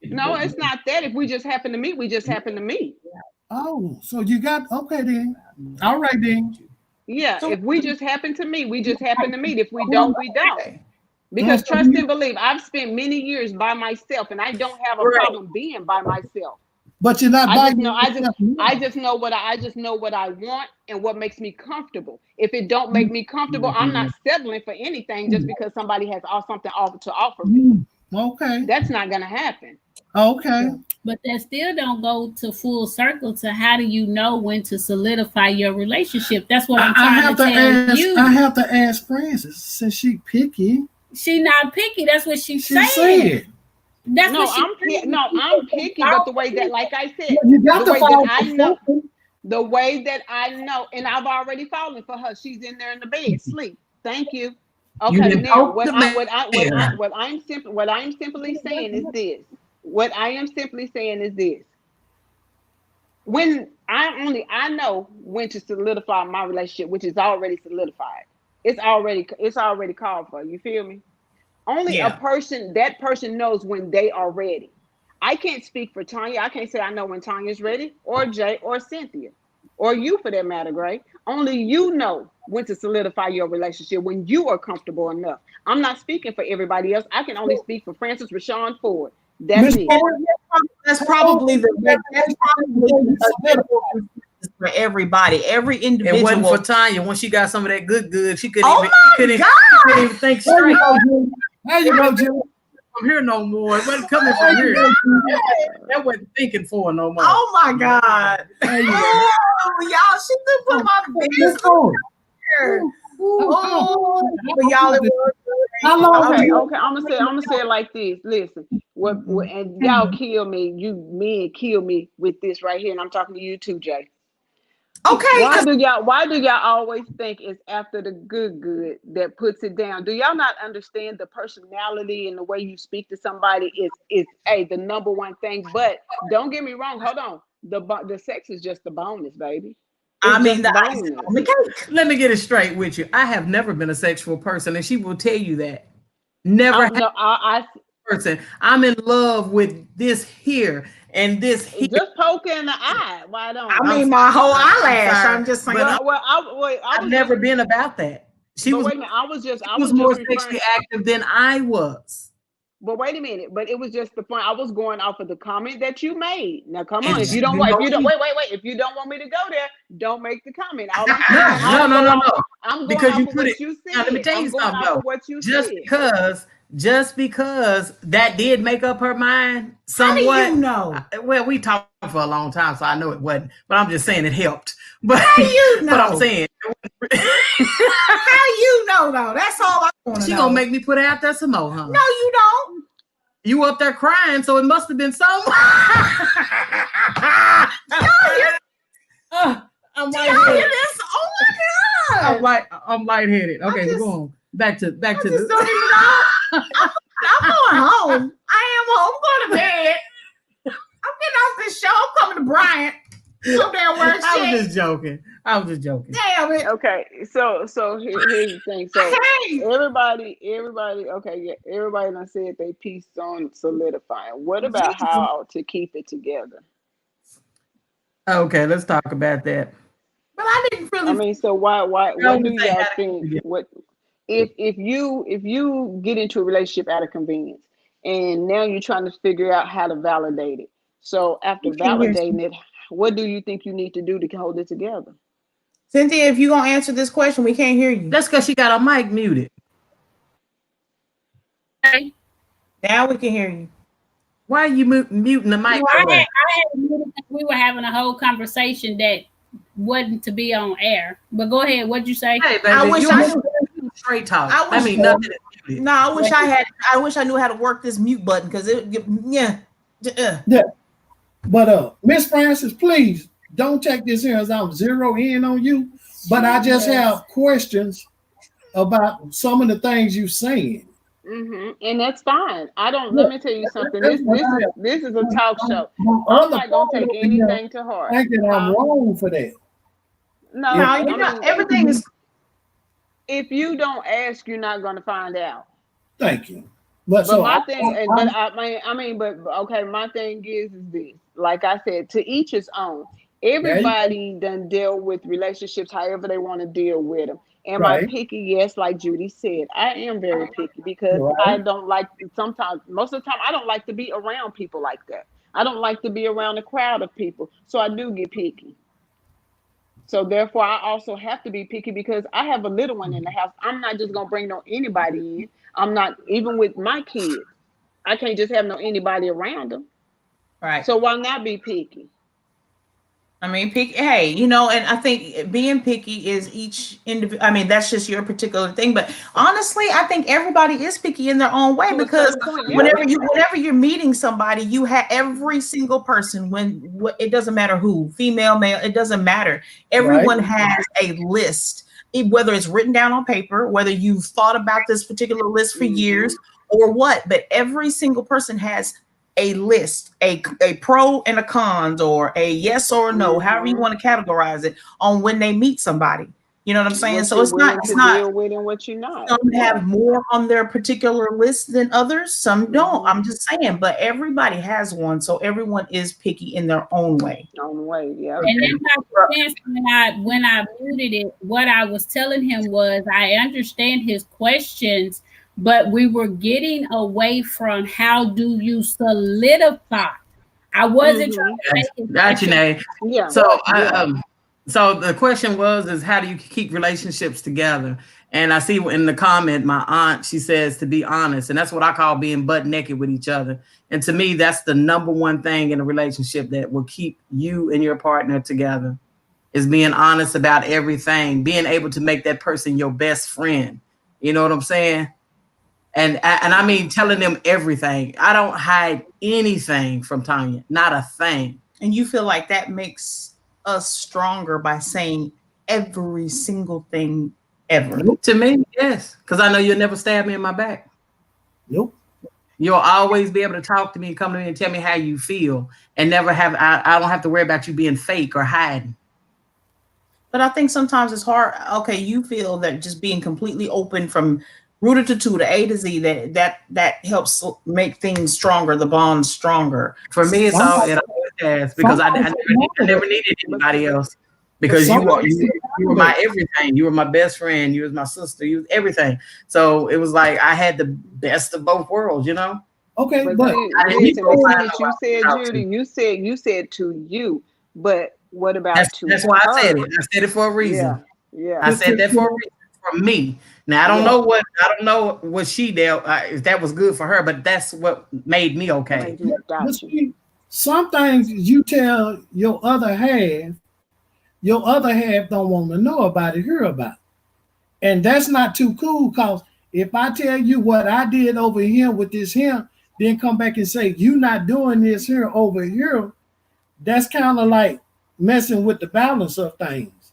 No, it's not that. If we just happen to meet, we just happen to meet. Oh, so you got okay then. All right then. Yeah, if we just happen to meet, we just happen to meet. If we don't, we don't. Because trust and believe, I've spent many years by myself, and I don't have a problem being by myself. But you're not. I just know what I want and what makes me comfortable. If it don't make me comfortable, I'm not settling for anything just because somebody has something to offer me. Okay, that's not gonna happen. Okay, but that still don't go to full circle to how do you know when to solidify your relationship? That's what I'm trying to tell you. I have to ask Francis since she picky. She not picky. That's what she said. That's I'm picky, but the way that, like I said, the way that I know, and I've already fallen for her. She's in there in the bed, sleep. Thank you. Okay, now what I'm simply saying is this. What I am simply saying is this. When I know when to solidify my relationship, which is already solidified. It's already called for. You feel me? Only that person knows when they are ready. I can't speak for Tanya. I can't say I know when Tanya's ready, or Jay, or Cynthia, or you for that matter, Gray. Only you know when to solidify your relationship, when you are comfortable enough. I'm not speaking for everybody else. I can only speak for Francis Rashawn Ford. That's it. That's probably for everybody, every individual. It wasn't for Tanya. When she got some of that good, she couldn't even think straight. There you go, Jim. From here no more. It wasn't coming from here. That wasn't thinking for no more. Oh my God. Y'all, she did put my business on here. Y'all. Okay. I'm gonna say it like this. Listen, and y'all kill me. You men kill me with this right here, and I'm talking to you too, Jay. Okay. Why do y'all always think it's after the good that puts it down? Do y'all not understand the personality and the way you speak to somebody is the number one thing? But don't get me wrong. Hold on. The sex is just the bonus, baby. Let me get it straight with you. I have never been a sexual person, and she will tell you that. Never. Person. I'm in love with this here and this here. Just poking in the eye. Why don't I mean my whole eyelash? I'm just saying. I've never been about that. She was. Wait a minute. I was more sexually active than I was. But wait a minute. But it was just the point. I was going off of the comment that you made. Now come on. If you don't want, wait. If you don't want me to go there, don't make the comment. No. I'm going because off you of put what it. you said. Now, let me tell you something though. What you said. Just because that did make up her mind somewhat. How do you know? Well, we talked for a long time, so I know it wasn't. But I'm just saying it helped. But how do you know? But I'm saying. How you know though? That's all I want to know. She gonna make me put it out there some more, huh? No, you don't. You up there crying, so it must have been someone. I'm lightheaded. Oh my God. I'm lightheaded. Okay, go on. Back to this. I'm going home. I am home. I'm going to bed. I'm getting off this show. I'm coming to Bryant. So damn work I was just joking. Damn it. Okay, so here's the thing. So everybody, okay, yeah, everybody done said they piece on solidifying. What about how to keep it together? Okay, let's talk about that. But I didn't really. I mean, so why what do y'all think? What if you get into a relationship out of convenience, and now you're trying to figure out how to validate it? So after validating it, what do you think you need to do to hold it together? Cynthia, if you're gonna answer this question, we can't hear you. That's because she got her mic muted. Okay. Now we can hear you. Why are you muting the mic? We were having a whole conversation that wasn't to be on air. But go ahead. What'd you say? Hey, baby, I wish I straight talk. I mean nothing. No, I wish I had. I wish I knew how to work this mute button because yeah. But Miss Francis, please don't take this here as I'm zero in on you. But I just have questions about some of the things you're saying. Mm-hmm. And that's fine. Let me tell you something. This is a talk show. I'm not gonna take anything to heart. I think I'm wrong for that. No, everything is. If you don't ask, you're not gonna find out. Thank you. But my thing is this. Like I said, to each his own. Everybody done deal with relationships however they want to deal with them. Am I picky? Yes, like Judy said. I am very picky because I don't like, most of the time, I don't like to be around people like that. I don't like to be around a crowd of people. So I do get picky. So therefore, I also have to be picky because I have a little one in the house. I'm not just going to bring anybody in. I'm not, even with my kids, I can't just have anybody around them. Right. So why not be picky? I mean, picky. Hey, and I think being picky is each individual. I mean, that's just your particular thing. But honestly, I think everybody is picky in their own way because whenever you're meeting somebody, you have every single person. It doesn't matter who, female, male, it doesn't matter. Everyone has a list, whether it's written down on paper, whether you've thought about this particular list for years or what. But every single person has a list, a pro and a cons, or a yes or a no, however you want to categorize it, on when they meet somebody. You know what I'm saying? So it's not deal with and what you're not. Some have more on their particular list than others. Some don't. I'm just saying, but everybody has one, so everyone is picky in their own way. Yeah. And then when I muted it, what I was telling him was I understand his questions, but we were getting away from how do you solidify. I wasn't trying to make it. Got you, Nay. Yeah. So the question is how do you keep relationships together? And I see in the comment, my aunt, she says to be honest, and that's what I call being butt naked with each other. And to me, that's the number one thing in a relationship that will keep you and your partner together, is being honest about everything, being able to make that person your best friend. You know what I'm saying? And I mean, telling them everything. I don't hide anything from Tanya, not a thing. And you feel like that makes us stronger by saying every single thing ever? Nope. To me, yes, because I know you'll never stab me in my back. Nope. You'll always be able to talk to me, come to me, and tell me how you feel, and never have. I don't have to worry about you being fake or hiding. But I think sometimes it's hard. Okay, you feel that just being completely open from rooted to two to A to Z that helps make things stronger, the bond stronger. For me, it always has, because I never needed anybody else, because you were my everything. You were my best friend. You was my sister. You was everything. So it was like I had the best of both worlds, you know. Okay, but you said, Judy, you said to you, but what about that's why I said it. I said it for a reason. Yeah. I said that for a reason, for me. Now I don't know what she did, if that was good for her, but that's what made me okay. Some things you tell your other half don't want to know about it, hear about it. And that's not too cool, because if I tell you what I did over here with this here, then come back and say, you not doing this here over here, that's kind of like messing with the balance of things.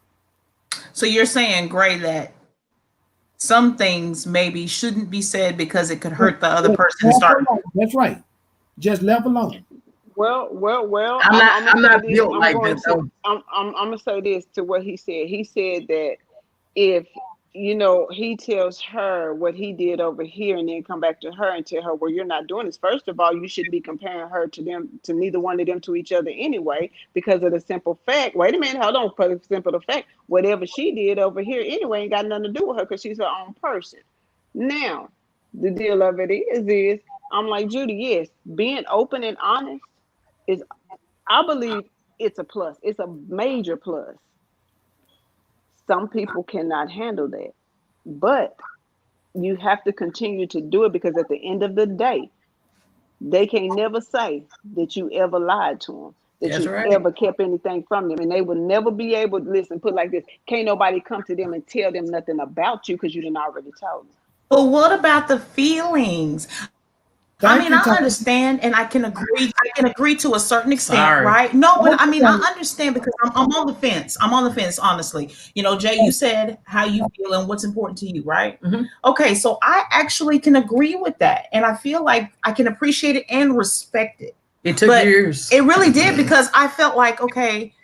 So you're saying, Gray, that some things maybe shouldn't be said because it could hurt the other person. That's right. Just left alone. Well. I'm not built like that, though. I'm gonna say this to what he said. He said that if he tells her what he did over here, and then come back to her and tell her, well, you're not doing this. First of all, you shouldn't be comparing her to neither one of them to each other anyway, because of the simple fact. Wait a minute, hold on. For the simple fact, whatever she did over here anyway ain't got nothing to do with her, because she's her own person. Now, the deal of it is I'm like, Judy, yes, being open and honest is, I believe it's a plus. It's a major plus. Some people cannot handle that, but you have to continue to do it, because at the end of the day, they can never say that you ever lied to them, that you ever kept anything from them, and they will never be able to listen. Put it like this: can't nobody come to them and tell them nothing about you, because you didn't already told them. But what about the feelings? I understand, and I can agree to a certain extent, right? No, but I understand, because I'm on the fence. I'm on the fence, honestly. Jay, you said how you feel and what's important to you, right? Mm-hmm. Okay, so I actually can agree with that, and I feel like I can appreciate it and respect it. It took years. It really did, because I felt like, okay,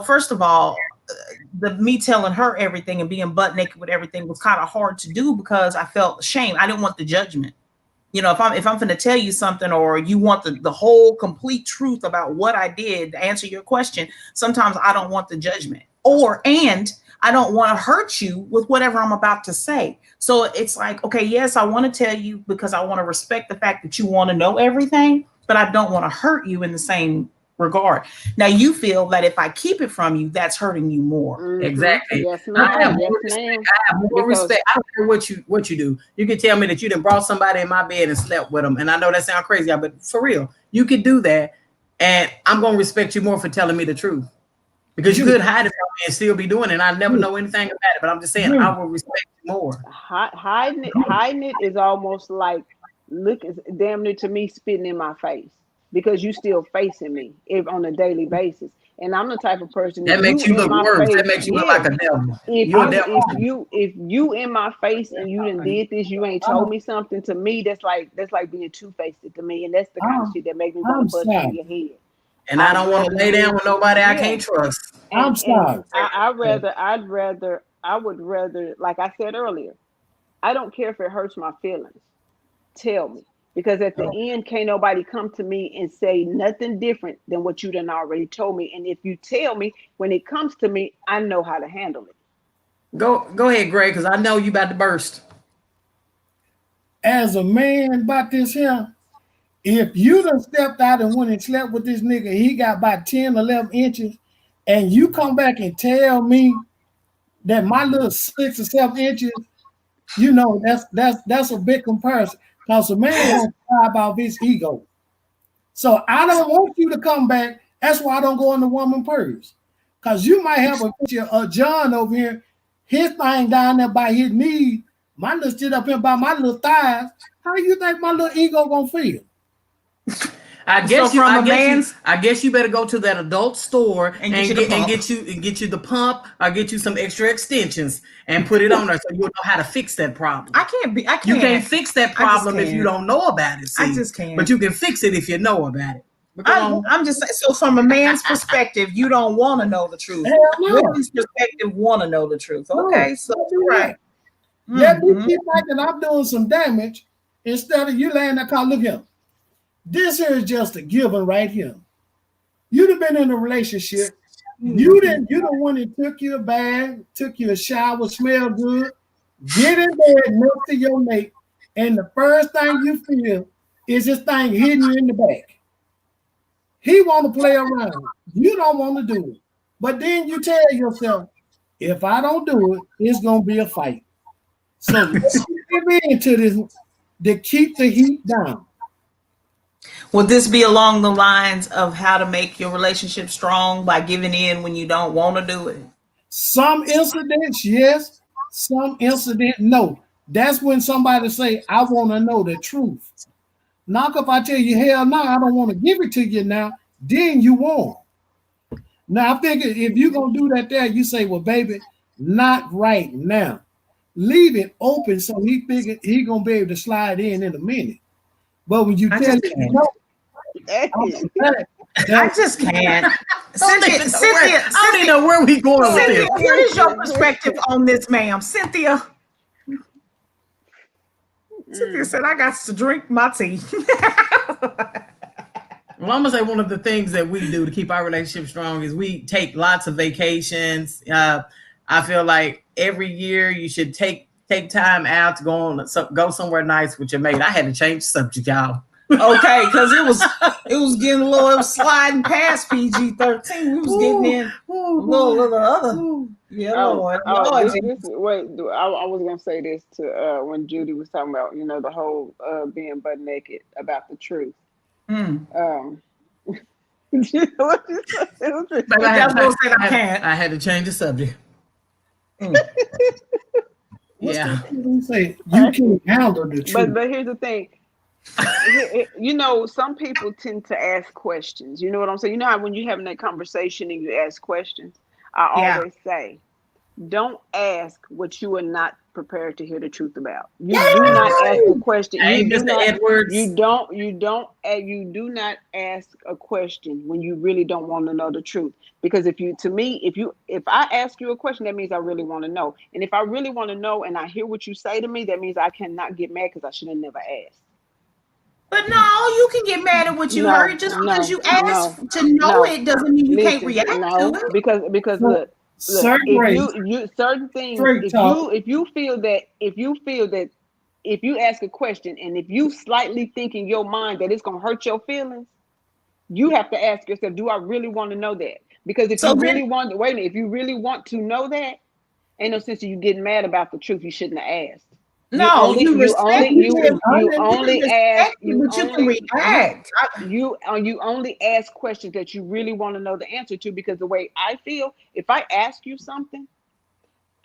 first of all, me telling her everything and being butt naked with everything was kind of hard to do, because I felt shame. I didn't want the judgment. If I'm going to tell you something, or you want the whole complete truth about what I did to answer your question, sometimes I don't want the judgment, and I don't want to hurt you with whatever I'm about to say. So it's like, okay, yes, I want to tell you because I want to respect the fact that you want to know everything, but I don't want to hurt you in the same regard. Now you feel that if I keep it from you, that's hurting you more. Mm-hmm. Exactly. Yes, I have more respect. I don't care what you do. You can tell me that you done brought somebody in my bed and slept with them, and I know that sounds crazy, but for real, you could do that, and I'm gonna respect you more for telling me the truth, because you could hide it from me and still be doing it. And I never know anything about it, but I'm just saying I will respect you more. Hiding it is almost like, damn near to me, spitting in my face, because you still facing me on a daily basis. And I'm the type of person that makes you look worse. That makes you look like a devil. If you in my face and you done did this, you ain't told me something, to me, that's like being two-faced to me. And that's the kind of shit that makes me want to bust in your head. And I don't want to lay down with nobody I can't trust. I'm sorry. I would rather, like I said earlier, I don't care if it hurts my feelings. Tell me. Because at the end, can't nobody come to me and say nothing different than what you done already told me. And if you tell me, when it comes to me, I know how to handle it. Go ahead, Greg, because I know you about to burst. As a man about this here, if you done stepped out and went and slept with this nigga, he got about 10, 11 inches, and you come back and tell me that my little 6 or 7 inches, that's a big comparison. Because a man has to cry about his ego. So I don't want you to come back. That's why I don't go in the woman purse. Because you might have a picture of John over here, his thing down there by his knees, my little shit up here by my little thighs. How do you think my little ego gonna feel? I guess you better go to that adult store and get you the pump or get you some extra extensions and put it on there so you'll know how to fix that problem. You can't fix that problem if you don't know about it. See? I just can't. But you can fix it if you know about it. I'm just saying, so from a man's perspective, you don't want to know the truth. Women's perspective want to know the truth. Okay, so right. Yeah, you keep thinking I'm doing some damage instead of you laying that car. Look here. This here is just a given right here. You'd have been in a relationship. You the one that took you a bath, took you a shower, smell good, get in bed next to your mate, and the first thing you feel is this thing hitting you in the back. He want to play around. You don't want to do it. But then you tell yourself, if I don't do it, it's going to be a fight. So let's get into this to keep the heat down. Would this be along the lines of how to make your relationship strong by giving in when you don't want to do it? Some incidents, yes. Some incidents, no. That's when somebody say, I want to know the truth. Knock if I tell you, hell no, I don't want to give it to you now, then you won't. Now, I figure if you're going to do that there, you say, well, baby, not right now. Leave it open so he figured he going to be able to slide in a minute. But when you tell him, no, I just can't. Cynthia, I don't even know where we going with this. What is your perspective on this, ma'am? Cynthia said, I got to drink my tea. Well, I'm gonna say one of the things that we do to keep our relationship strong is we take lots of vacations. I feel like every year you should take time out to go somewhere nice with your mate. I had to change the subject, y'all. Okay, because it was getting a little, it was sliding past PG-13. We was getting in a little other. Yeah, Lord. Wait, I was gonna say this to when Judy was talking about, the whole being butt naked about the truth. I had to change the subject. Yeah. Say you can handle the truth. But here's the thing. Some people tend to ask questions. You know what I'm saying? You know how when you're having that conversation and you ask questions, I always say, don't ask what you are not prepared to hear the truth about. You do not ask a question. You do not ask a question when you really don't want to know the truth. Because if I ask you a question, that means I really want to know. And if I really want to know and I hear what you say to me, that means I cannot get mad because I should have never asked. But no, you can get mad at what you heard just because you asked to know it doesn't mean you can't react to it. Because look, certain things. If you feel that if you ask a question and if you slightly think in your mind that it's gonna hurt your feelings, you have to ask yourself, do I really want to know that? Because if you really want to know that, ain't no sense of you getting mad about the truth you shouldn't have asked. No, you only ask questions that you really want to know the answer to, because the way I feel, if I ask you something,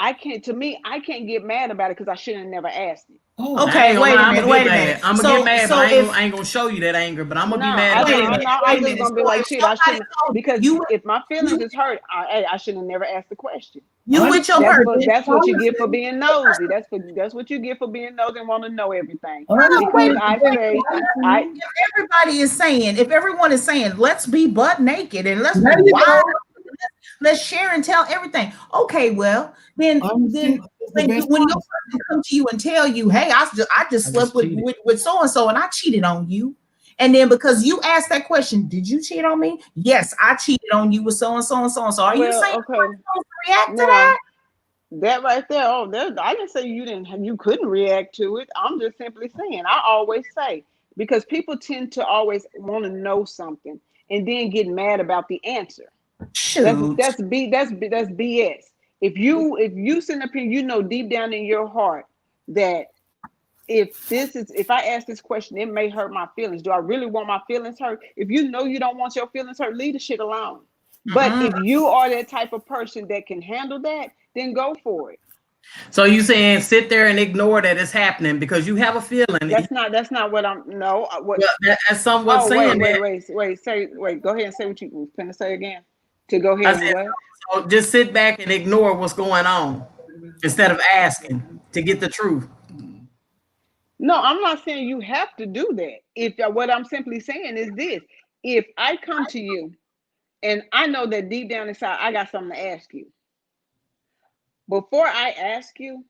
I can't get mad about it because I should have never asked it. Oh, okay, wait a minute. I'm gonna get mad, but I ain't gonna show you that anger. But I'm gonna be mad. I'm just gonna be like, shit, I shouldn't, because if my feelings is hurt, I should have never asked the question. That's what you get for being nosy. That's what you get for being nosy and want to know everything. Everybody is saying, if everyone is saying, let's be butt naked and let's share and tell everything. Okay, well, then when your person come to you and tell you, hey, I just slept with so and so and I cheated on you, and then because you asked that question, did you cheat on me? Yes, I cheated on you with so and so and so and so. Are you saying you're supposed to react to that? That right there. I didn't say you couldn't react to it. I'm just simply saying. I always say, because people tend to always want to know something and then get mad about the answer. Shoot. That's BS. If you sit up here, deep down in your heart that if I ask this question, it may hurt my feelings. Do I really want my feelings hurt? If you know you don't want your feelings hurt, leave the shit alone. But if you are that type of person that can handle that, then go for it. So you saying sit there and ignore that it's happening because you have a feeling. That's not what I'm. No, what? Well, as someone saying wait. Go ahead and say what you were going to say again. To go ahead and what? So just sit back and ignore what's going on instead of asking to get the truth. No, I'm not saying you have to do that. If what I'm simply saying is this: if I come to you and I know that deep down inside I got something to ask you, before I ask you,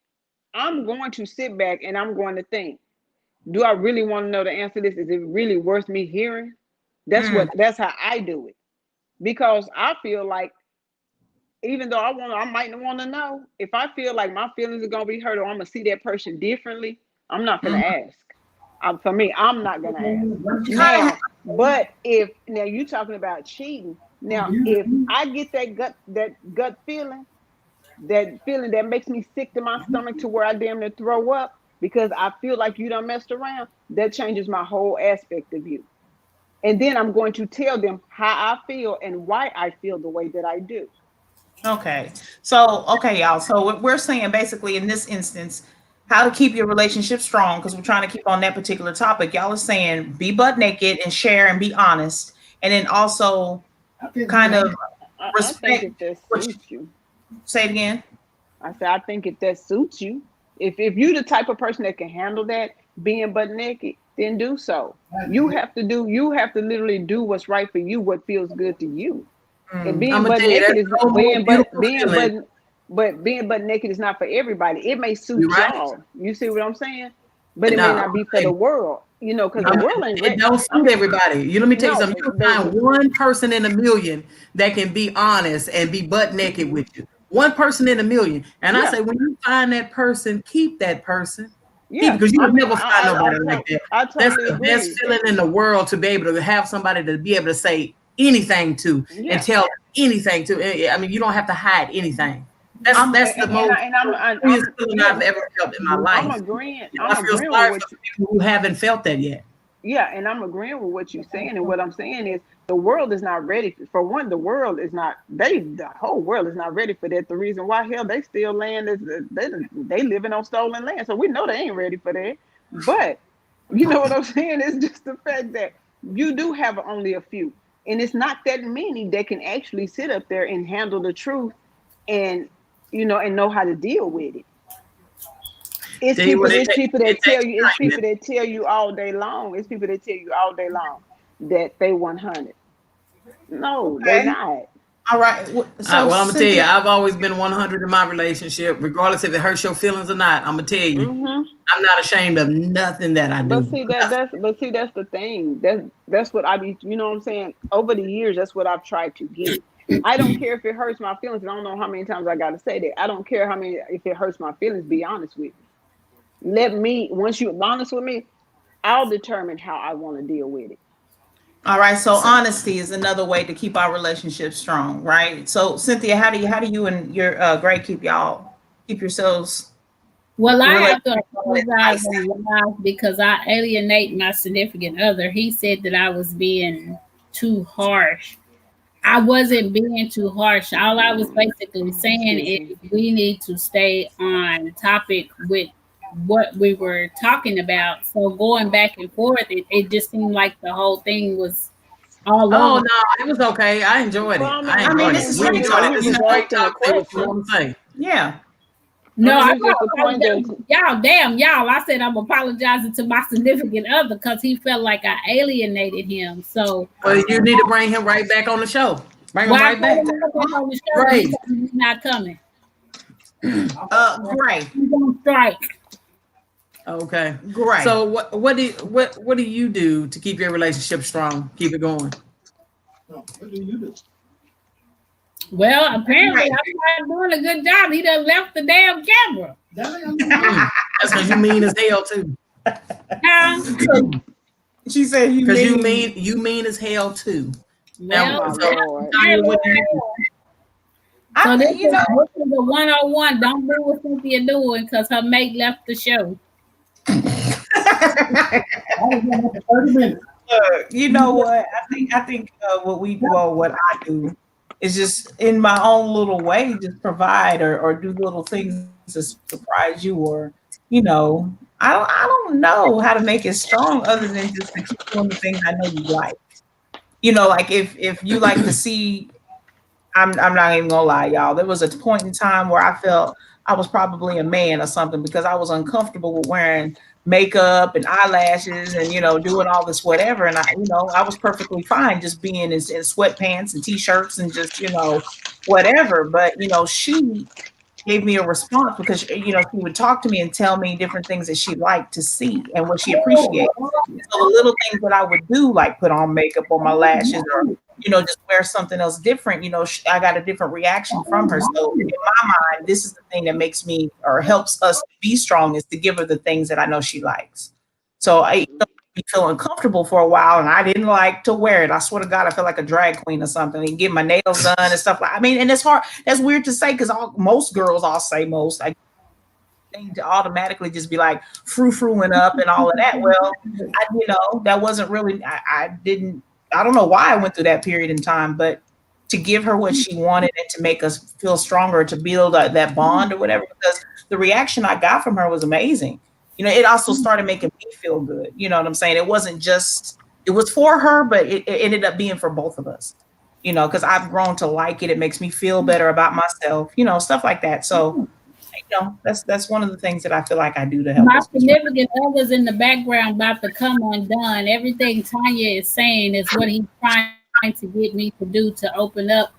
I'm going to sit back and I'm going to think, do I really want to know the answer to this? Is it really worth me hearing? That's how I do it. Because I feel like, even though I might want to know, if I feel like my feelings are going to be hurt or I'm going to see that person differently, I'm not going to ask. For me, I'm not going to ask. Now, but if now you're talking about cheating, now if I get that gut feeling, that makes me sick to my stomach to where I damn near throw up because I feel like you done messed around, that changes my whole aspect of you. And then I'm going to tell them how I feel and why I feel the way that I do. Okay. So, y'all. So what we're saying basically in this instance, how to keep your relationship strong, because we're trying to keep on that particular topic. Y'all are saying be butt naked and share and be honest. And then also kind of respect. I think if that suits you. Say it again. I said, I think if that suits you, if you're the type of person that can handle that, being butt naked, then do so. You have to literally do what's right for you, what feels good to you. And being butt naked is being butt naked is not for everybody. It may suit y'all. You see what I'm saying? But it may not be for the world. You know, because the world ain't ready. It don't suit everybody. Let me tell you something. You can find one person in a million that can be honest and be butt naked with you. One person in a million. And I say, when you find that person, keep that person. Yeah, because you'll never find nobody like that. That's the best feeling in the world, to be able to have somebody to be able to say anything to and tell anything to. I mean, you don't have to hide anything. That's the most feeling I've ever felt in my life. I'm agreeing with people who haven't felt that yet. Yeah, and I'm agreeing with what you're saying, and what I'm saying is the world is not ready for one. The world is not. The whole world is not ready for that. The reason why, hell, they still they living on stolen land, so we know they ain't ready for that. But you know what I'm saying? It's just the fact that you do have only a few, and it's not that many that can actually sit up there and handle the truth, and and know how to deal with it. It's people that tell you all day long. It's people that tell you all day long that they 100. No, they're not. All right. So well, I'm gonna tell you, I've always been 100 in my relationship, regardless if it hurts your feelings or not. I'm gonna tell you, I'm not ashamed of nothing that I do. But see, that's the thing. That's what I be. You know what I'm saying? Over the years, that's what I've tried to get. I don't care if it hurts my feelings. I don't know how many times I got to say that. I don't care if it hurts my feelings. Be honest with me. Once you're honest with me, I'll determine how I want to deal with it. All right. So honesty is another way to keep our relationship strong, right? So Cynthia, how do you and your Gray keep yourselves? Well, I have to apologize because I alienate my significant other. He said that I was being too harsh. I wasn't being too harsh. All I was basically saying is we need to stay on topic with what we were talking about. So going back and forth, it just seemed like the whole thing was all over. Oh no, it was okay. I enjoyed it. I mean, this is really good. Yeah. No, y'all. I said I'm apologizing to my significant other because he felt like I alienated him. So you need to bring him right back on the show. Bring him right back. On the show. Right. He's not coming. Great. He's on strike. Okay, great. So what do you do to keep your relationship strong? Keep it going. What do you do? Well, apparently I'm not doing a good job. He done left the damn camera. That's because you mean as hell too. She said you mean as hell too. Well, so this is a 101. Don't do what Cynthia doing because her mate left the show. 30 minutes. You know what? I think what I do is just in my own little way, just provide or do little things to surprise you, or I don't know how to make it strong other than just to keep doing the things I know you like. Like if you like to see, I'm not even gonna lie, y'all. There was a point in time where I felt I was probably a man or something because I was uncomfortable with wearing makeup and eyelashes and doing all this whatever. And I was perfectly fine just being in sweatpants and t-shirts and just whatever. But she gave me a response because she would talk to me and tell me different things that she liked to see and what she appreciated. So the little things that I would do, like put on makeup on my lashes or just wear something else different, I got a different reaction from her. So in my mind, this is the thing that makes me or helps us be strong, is to give her the things that I know she likes. So I be feeling comfortable for a while, and I didn't like to wear it. I swear to God, I feel like a drag queen or something, and get my nails done and stuff like. And it's hard. That's weird to say because most girls, I'll say most, I think to automatically just be like frou-frouing up and all of that. Well, that wasn't really. I don't know why I went through that period in time, but to give her what she wanted and to make us feel stronger, to build that bond or whatever, because the reaction I got from her was amazing. It also started making me feel good. You know what I'm saying? It wasn't just, it was for her, but it ended up being for both of us, because I've grown to like it. It makes me feel better about myself, stuff like that. So, that's one of the things that I feel like I do to help. My significant other's in the background about to come undone. Everything Tanya is saying is what he's trying to get me to do, to open up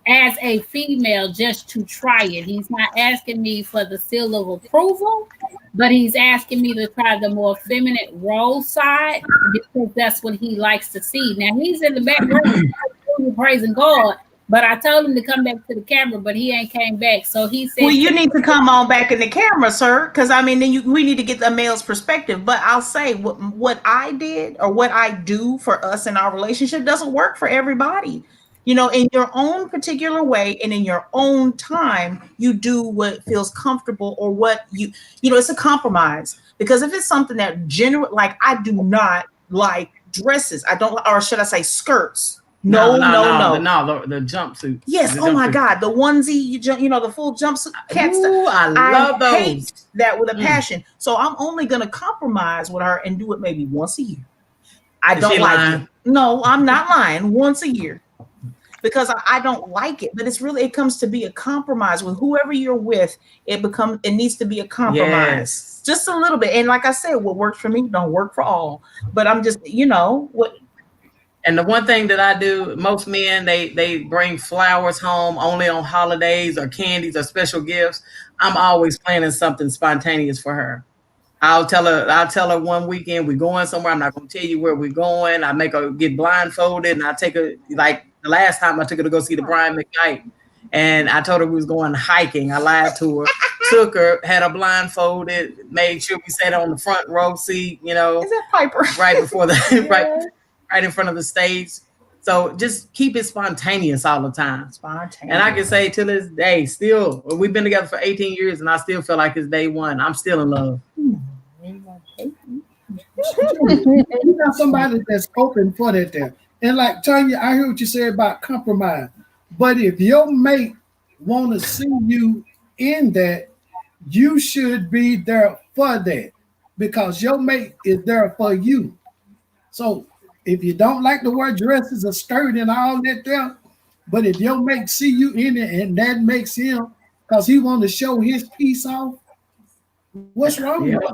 as a female, just to try it. He's not asking me for the seal of approval, but he's asking me to try the more feminine role side because that's what he likes to see. Now he's in the background praising God, but I told him to come back to the camera, but he ain't came back. So he said, well, you need to come on back in the camera, sir, because then we need to get the male's perspective. But I'll say what I did or what I do for us in our relationship doesn't work for everybody. In your own particular way and in your own time, you do what feels comfortable or what it's a compromise. Because if it's something that like I do not like dresses, I don't, or should I say skirts? No, the jumpsuit. Yes. The oh my jumpsuit. God, the onesie, the full jumpsuit. Ooh, I love those. Hate that with a passion. So I'm only gonna compromise with her and do it maybe once a year. I don't like it. No, I'm not lying. Once a year. Because I don't like it, but it comes to be a compromise with whoever you're with. It needs to be a compromise, just a little bit. And like I said, what works for me don't work for all. But I'm just, what. And the one thing that I do, most men, they bring flowers home only on holidays or candies or special gifts. I'm always planning something spontaneous for her. I'll tell her one weekend we're going somewhere. I'm not going to tell you where we're going. I make her get blindfolded, and I take her, like the last time I took her to go see the Brian McKnight, and I told her we was going hiking. I lied to her, took her, had her blindfolded, made sure we sat on the front row seat. Is that Piper? Right before the right in front of the stage. So just keep it spontaneous all the time. Spontaneous. And I can say to this day, still, we've been together for 18 years, and I still feel like it's day one. I'm still in love. You got somebody that's open for that there. And like Tanya, I hear what you said about compromise. But if your mate want to see you in that, you should be there for that because your mate is there for you. So if you don't like to wear dresses or skirt and all that there, but if your mate see you in it and that makes him, because he want to show his piece off, what's wrong with it?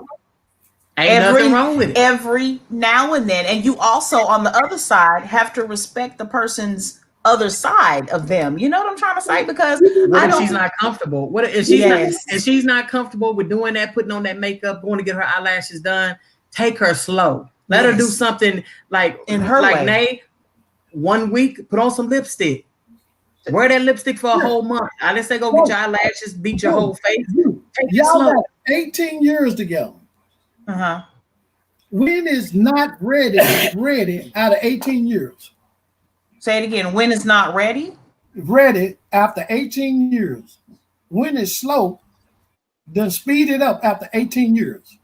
Ain't nothing wrong with it. Every now and then. And you also, on the other side, have to respect the person's other side of them. You know what I'm trying to say? Because what if she's not comfortable? What if she's not comfortable with doing that, putting on that makeup, going to get her eyelashes done? Take her slow. Let her do something like in her way. Nay, 1 week, put on some lipstick. Wear that lipstick for a whole month. I didn't say go get your eyelashes, beat your whole face. Take it slow. Y'all got 18 years together. Uh-huh. When is not ready out of 18 years? Say it again. When is not ready? Ready after 18 years. When is slow, then speed it up after 18 years.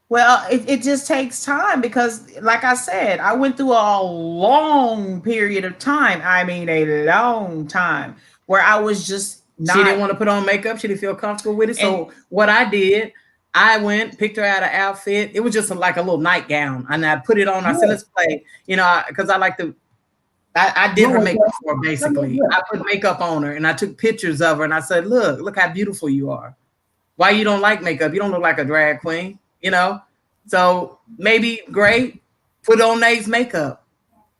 Well, it just takes time because, like I said, I went through a long period of time. I mean, a long time where I was just She didn't want to put on makeup. She didn't feel comfortable with it. So what I did, I went, picked her out an outfit. It was just like a little nightgown. And I put it on. I said, let's play, because I like to, I did her makeup for her, basically. I put makeup on her and I took pictures of her and I said, look how beautiful you are. Why you don't like makeup? You don't look like a drag queen, So maybe great, put on Nate's makeup.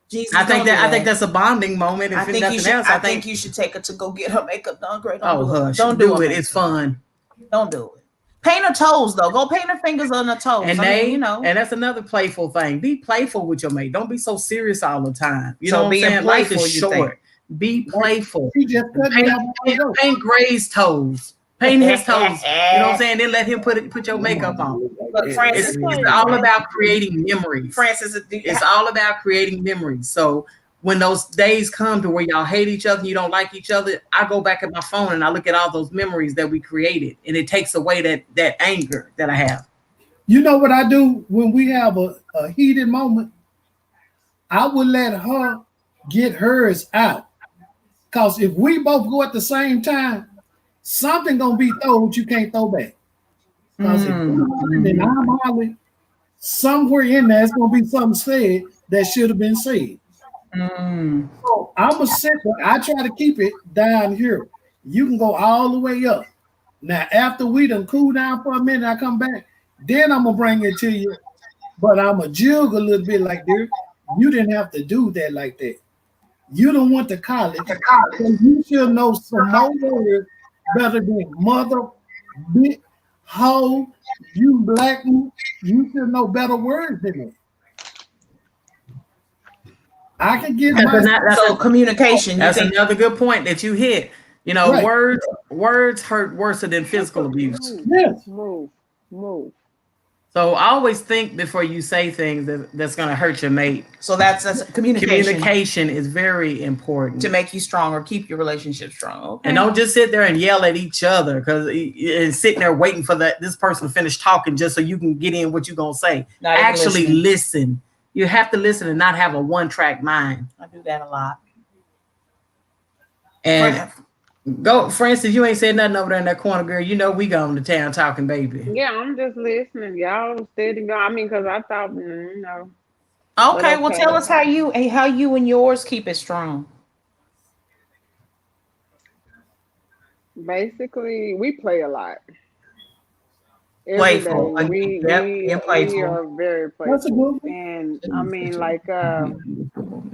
Jesus, I think that's a bonding moment. If nothing else, I think you should take her to go get her makeup done. Great. Hush. Don't do it. It's fun. Don't do it. Paint her toes though. Go paint her fingers on her toes. And and that's another playful thing. Be playful with your mate. Don't be so serious all the time. You know what I'm saying? Life is short. Be playful. Paint Gray's toes. Paint his toes. You know what I'm saying? Then let him put your makeup on. But Francis, it's all about creating memories. Francis, it's all about creating memories. So when those days come to where y'all hate each other and you don't like each other, I go back at my phone and I look at all those memories that we created, and it takes away that anger that I have. You know what I do when we have a heated moment? I would let her get hers out. Because if we both go at the same time, something gonna be thrown you can't throw back. Because if and I'm hollering, somewhere in there, it's gonna be something said that should have been said. So I'm a simple. I try to keep it down here. You can go all the way up. Now, after we done cool down for a minute, I come back. Then I'm gonna bring it to you. But I'm a jig a little bit like this. You didn't have to do that like that. You don't want to college. You should know some more words better than mother, bitch, hoe, you black. You should know better words than that. I can get so communication. That's another good point that you hit. Right. Words hurt worse than physical abuse. Yes. Move. So I always think before you say things that's going to hurt your mate. So that's communication. Communication is very important to make you stronger, keep your relationship strong. Okay. And don't just sit there and yell at each other and sitting there waiting for this person to finish talking just so you can get in what you're going to say. Actually listen. You have to listen and not have a one-track mind. I do that a lot. And go, Francis, you ain't said nothing over there in that corner, girl. You know we going to town talking, baby. Yeah, I'm just listening. Y'all steady going. I mean, because I thought, Okay, well, tell us how you and yours keep it strong. Basically, we play a lot. Playful. We are very playful. And I mean, like,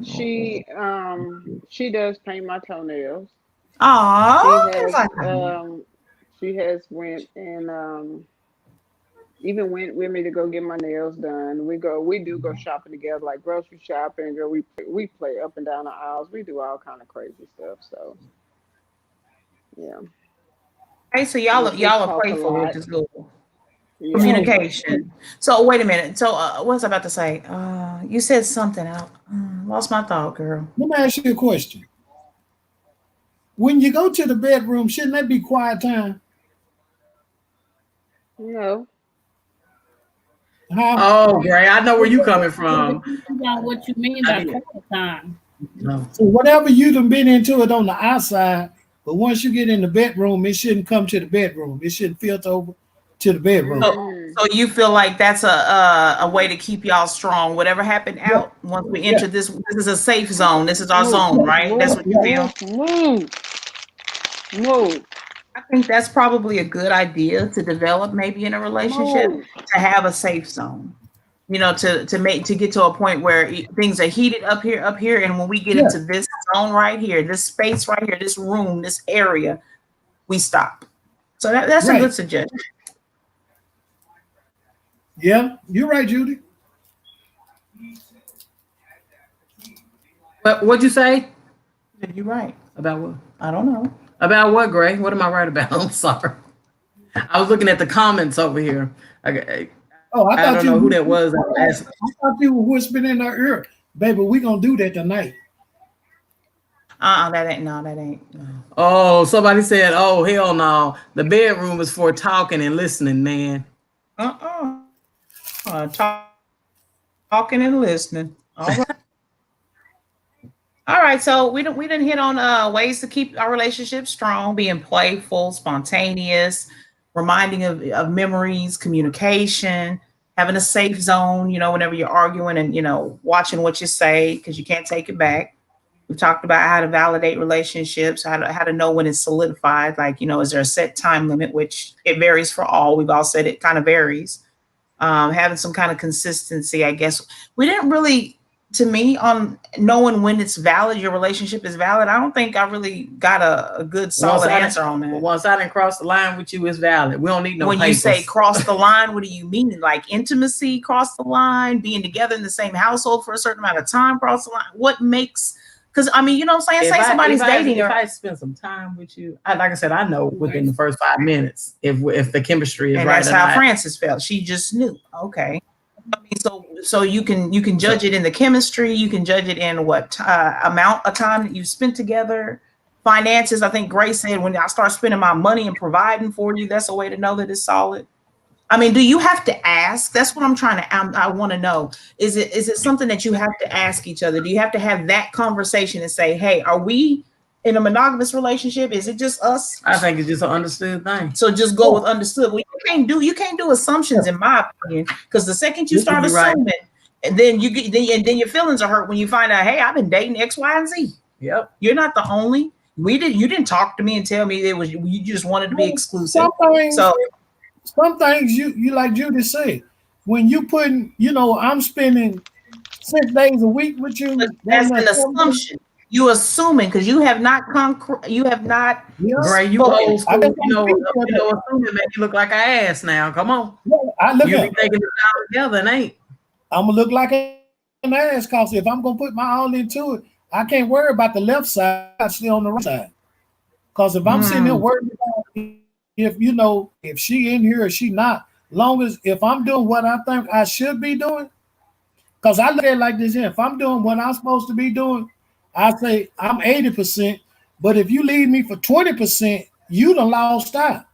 she does paint my toenails. She has went and even went with me to go get my nails done. We do go shopping together, like grocery shopping. Girl, we play up and down the aisles. We do all kind of crazy stuff. So yeah. Hey, so y'all are playful, which is good. Yeah. Communication. So wait a minute. So what was I about to say? You said something. I lost my thought, girl. Let me ask you a question. When you go to the bedroom, shouldn't that be quiet time? No. Oh, Gray, I know where you coming from. What you mean by quiet time? No. So whatever you done been into it on the outside, but once you get in the bedroom, it shouldn't come to the bedroom. It shouldn't filter over to the bedroom. So you feel like that's a way to keep y'all strong. Whatever happened out, once we enter this is a safe zone. This is our zone, right? That's what you feel. Move. I think that's probably a good idea to develop maybe in a relationship, to have a safe zone. To get to a point where things are heated up here, and when we get into this zone right here, this space right here, this room, this area, we stop. So that's a good suggestion. Yeah, you're right, Judy. But what'd you say? You're right. About what? I don't know. About what, Gray? What am I right about? I'm sorry. I was looking at the comments over here. I don't know who that was. I thought you were whispering in our ear. Baby, we're going to do that tonight. That ain't. No. Oh, somebody said, oh, hell no. The bedroom is for talking and listening, man. Talking and listening. All right. All right, so we didn't hit on ways to keep our relationship strong, being playful, spontaneous, reminding of memories, communication, having a safe zone, whenever you're arguing and, watching what you say because you can't take it back. We talked about how to validate relationships, how to know when it's solidified. Like, is there a set time limit, which it varies for all. We've all said it kind of varies. Having some kind of consistency, I guess. We didn't really, to me, on knowing when it's valid, your relationship is valid. I don't think I really got a good solid answer on that. Once I didn't cross the line with you, it's valid. We don't need no When papers. you say cross the line, what do you mean? Like intimacy, cross the line, being together in the same household for a certain amount of time, cross the line? What makes, because you know what I'm saying? Say somebody's dating. If I spend some time with you, like I said, I know within the first 5 minutes if the chemistry is right. And that's how Frances felt. She just knew. Okay. So you can judge it in the chemistry. You can judge it in what amount of time that you spent together. Finances. I think Grace said, when I start spending my money and providing for you, that's a way to know that it's solid. I mean, do you have to ask? That's what I want to know. Is it something that you have to ask each other? Do you have to have that conversation and say, hey, are we in a monogamous relationship? Is it just us? I think it's just an understood thing. So just go with understood. Well, you can't do assumptions, in my opinion, because the second you start assuming, right, and then then your feelings are hurt when you find out, hey, I've been dating X, Y, and Z. Yep. You're not the only. You didn't talk to me and tell me you just wanted to be exclusive. Some things you like Judy said, when you putting, I'm spending 6 days a week with you. That's an assumption. You assuming because you have not Right, you old school, assuming make you look like an ass now. Come on. Yeah, I look you at be taking it all together and ain't. I'm gonna look like an ass because if I'm gonna put my all into it, I can't worry about the left side, I stay on the right side. Because if I'm sitting there worried about if she in here or she not, long as if I'm doing what I think I should be doing, because I look at it like this here, if I'm doing what I'm supposed to be doing, I say I'm 80%, but if you leave me for 20%, you done lost out.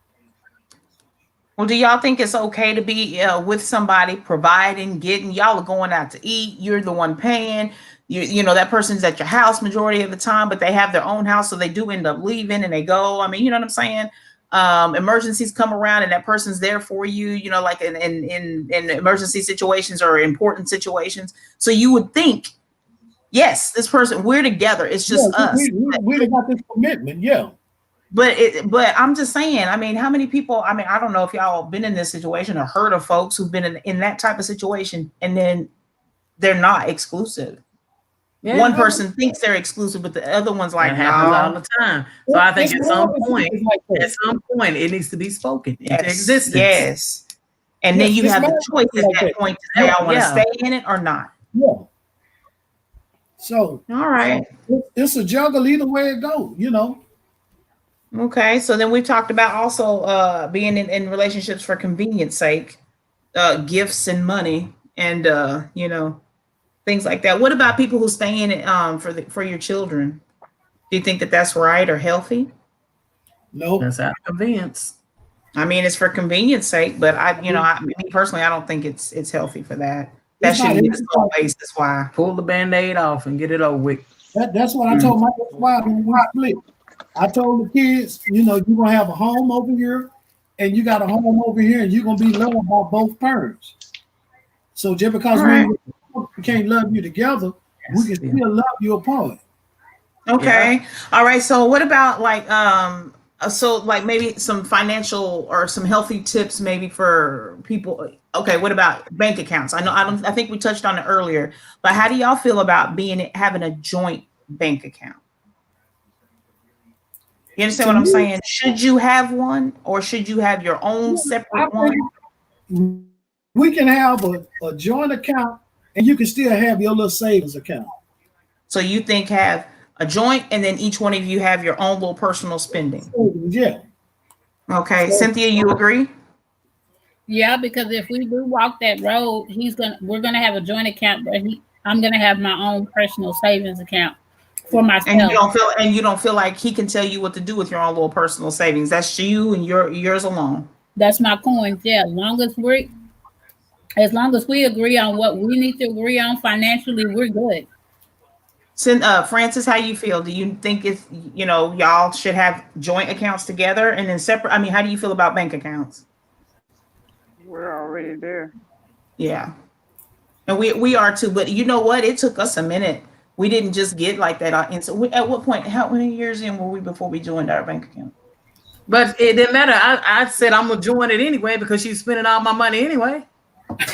Well, do y'all think it's okay to be with somebody, providing, getting, y'all are going out to eat, you're the one paying, you know, that person's at your house majority of the time, but they have their own house, so they do end up leaving and they go. I mean, you know what I'm saying? Emergencies come around and that person's there for you, you know, like in emergency situations or important situations. So you would think, yes, this person, we're together. It's just us. We got this commitment, yeah. But I'm just saying, I mean, how many people, I mean, I don't know if y'all been in this situation or heard of folks who've been in that type of situation and then they're not exclusive. Yeah. One person thinks they're exclusive, but the other one's like, that happens all the time. So I think at some point, it needs to be spoken into existence. Yes. And then you have the choice at that point to say, I want to stay in it or not. Yeah. So, all right. It's a juggle either way it goes, you know. Okay. So then we talked about also being in relationships for convenience sake, gifts and money and, you know, things like that. What about people who stay in it for your children? Do you think that that's right or healthy? No, that's out of convenience. I mean, it's for convenience sake, but me personally, I don't think it's healthy for that. That shouldn't be the sole basis why. Pull the Band-Aid off and get it over with. That's what I told my wife when we split. I told the kids, you know, you're gonna have a home over here and you got a home over here, and you're gonna be loved by both parents. So just because we can't love you together, we can still love you apart. Okay. Yeah. All right. So what about like maybe some financial or some healthy tips maybe for people? Okay, what about bank accounts? I think we touched on it earlier, but how do y'all feel about having a joint bank account? You understand what I'm saying? Should you have one or should you have your own separate one? We can have a joint account and you can still have your little savings account. So you think have a joint and then each one of you have your own little personal spending? Yeah. Okay. So, Cynthia, you agree? Yeah, because if we do walk that road, we're gonna have a joint account, but I'm gonna have my own personal savings account for myself. And you don't feel like he can tell you what to do with your own little personal savings. That's you and yours alone. That's my coins. Yeah, as long as As long as we agree on what we need to agree on financially, we're good. Francis, how you feel? Do you think it's, y'all should have joint accounts together and then separate? I mean, how do you feel about bank accounts? We're already there. Yeah. And we are too, but you know what? It took us a minute. We didn't just get like that. And so at what point, how many years in were we before we joined our bank account? But it didn't matter. I said I'm gonna join it anyway because she's spending all my money anyway.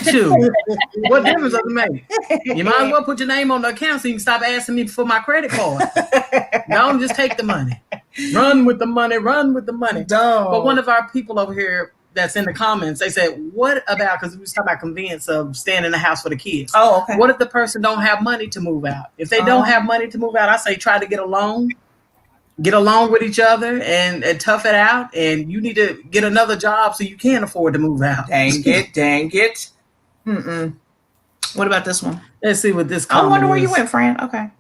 Shoot. What difference does it make? You might as well put your name on the account so you can stop asking me for my credit card. Don't just take the money. Run with the money, run with the money. Don't. But one of our people over here that's in the comments, they said, what about, because we was talking about convenience of staying in the house for the kids. Oh, okay. What if the person don't have money to move out? If they don't have money to move out, I say try to get along with each other and tough it out. And you need to get another job so you can afford to move out. Dang it. Mm-mm. What about this one? Let's see what this comment I wonder where is. you went, Fran. Okay.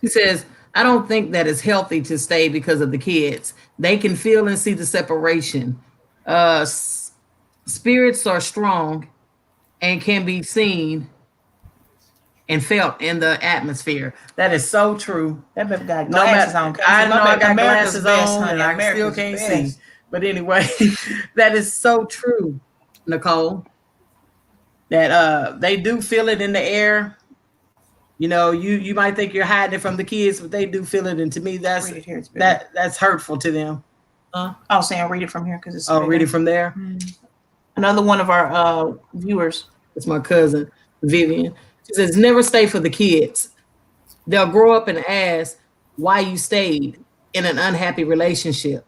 He says, I don't think that it's healthy to stay because of the kids. They can feel and see the separation. Spirits are strong and can be seen and felt in the atmosphere. That is so true. That baby got glasses on. I know I got glasses best, on honey. and I still America's can't best. see. But anyway, that is so true, Nicole. That they do feel it in the air. You know, you might think you're hiding it from the kids, but they do feel it. And to me, that's hurtful to them. I was saying read it from here because it's read it from there. Another one of our viewers. It's my cousin, Vivian. She says, never stay for the kids. They'll grow up and ask why you stayed in an unhappy relationship.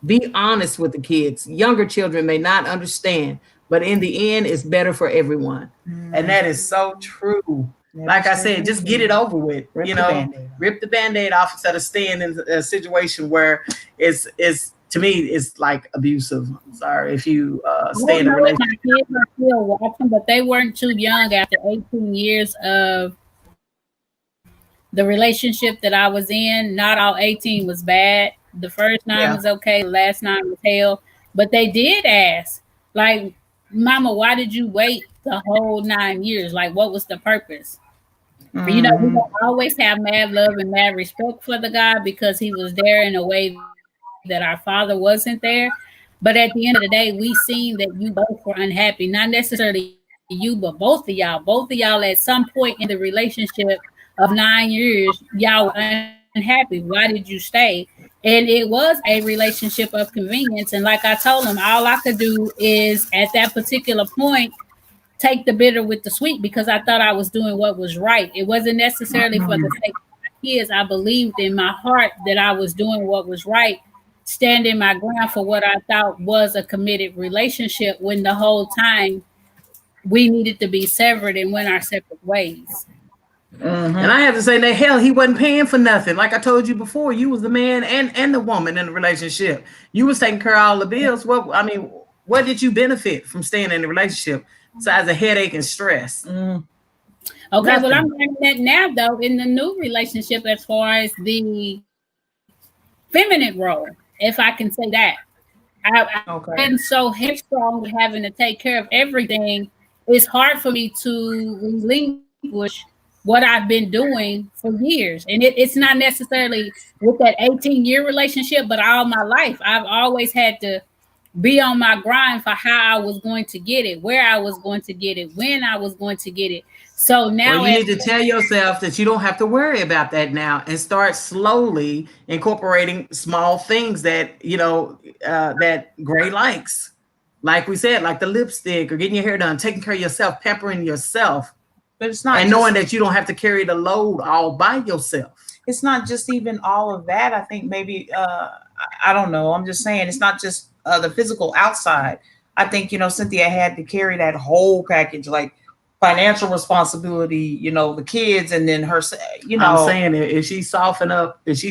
Be honest with the kids. Younger children may not understand, but in the end, it's better for everyone. And that is so true. Like I said, just get it over with. Rip the Band-Aid off instead of staying in a situation where it's to me, it's like abusive. I'm sorry if you stay in a relationship. My kids are still watching, but they weren't too young after 18 years of the relationship that I was in. Not all 18 was bad. The first 9 was okay. The last 9 was hell. But they did ask, like, Mama, why did you wait the whole 9 years? Like, what was the purpose? You know, we don't always have mad love and mad respect for the guy because he was there in a way that our father wasn't there. But at the end of the day, we seen that you both were unhappy. Not necessarily you, but both of y'all. Both of y'all at some point in the relationship of 9 years, y'all were unhappy. Why did you stay? And it was a relationship of convenience. And like I told him, all I could do is at that particular point, take the bitter with the sweet because I thought I was doing what was right. It wasn't necessarily for the sake of my kids. I believed in my heart that I was doing what was right, standing my ground for what I thought was a committed relationship when the whole time we needed to be severed and went our separate ways. And I have to say that hell, he wasn't paying for nothing. Like I told you before, you was the man and the woman in the relationship. You was taking care of all the bills. What did you benefit from staying in the relationship besides a headache and stress? Okay, well, I'm learning that now, though, in the new relationship as far as the feminine role, if I can say that. I've been so headstrong with having to take care of everything. It's hard for me to relinquish what I've been doing for years. And it's not necessarily with that 18-year relationship, but all my life. I've always had to be on my grind for how I was going to get it, where I was going to get it, when I was going to get it. So now you need to tell yourself that you don't have to worry about that now and start slowly incorporating small things that, that Gray likes. Like we said, like the lipstick or getting your hair done, taking care of yourself, pampering yourself. But it's not, and knowing that you don't have to carry the load all by yourself. It's not just even all of that. I think maybe, I don't know. I'm just saying it's not just the physical outside. I think, Cynthia had to carry that whole package, like financial responsibility, the kids, and then her, I'm saying if she soften up, just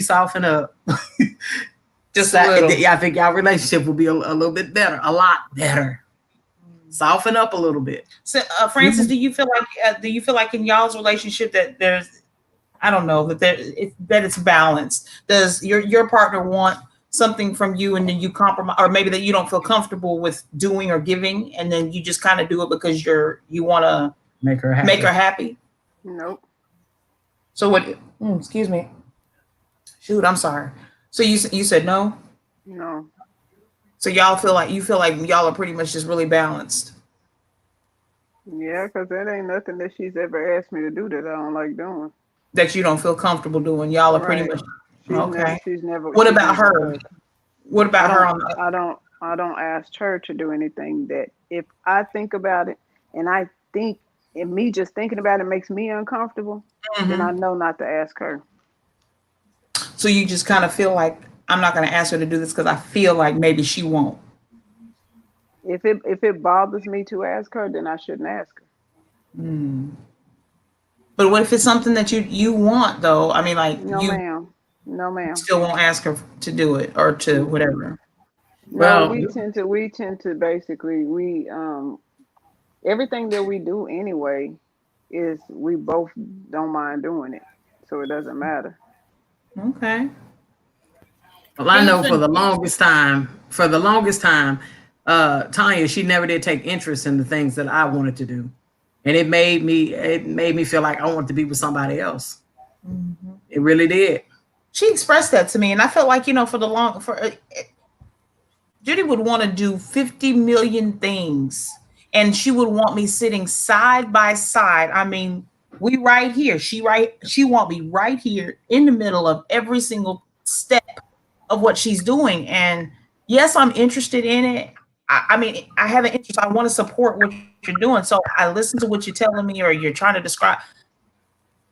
a little. I think our relationship will be a little bit better, a lot better. Soften up a little bit. So, Francis, do you feel like in y'all's relationship that there's, I don't know, that it's balanced? Does your partner want something from you and then you compromise, or maybe that you don't feel comfortable with doing or giving, and then you just kind of do it because you want to make her happy? Nope. So what? Excuse me. Shoot, I'm sorry. So you said no? No. So y'all feel like y'all are pretty much just really balanced. Yeah, because that ain't nothing that she's ever asked me to do that I don't like doing. That you don't feel comfortable doing. Y'all are pretty much okay. She's never. What about her? What about her? I don't ask her to do anything that if I think about it and I think, and me just thinking about it makes me uncomfortable, then I know not to ask her. So you just kind of feel like I'm not going to ask her to do this because I feel like maybe she won't. If it bothers me to ask her, then I shouldn't ask her. But what if it's something that you want though? I mean, like no, ma'am. Still won't ask her to do it or to whatever. No, we tend to basically everything that we do anyway is we both don't mind doing it, so it doesn't matter. Okay. Well, I know for the longest time, Tanya, she never did take interest in the things that I wanted to do, and it made me feel like I wanted to be with somebody else. It really did. She expressed that to me, and I felt like Judy would want to do 50 million things, and she would want me sitting side by side. I mean, we right here. She want me right here in the middle of every single step of what she's doing. And yes, I'm interested in it. I mean, I have an interest. I want to support what you're doing. So I listen to what you're telling me or you're trying to describe.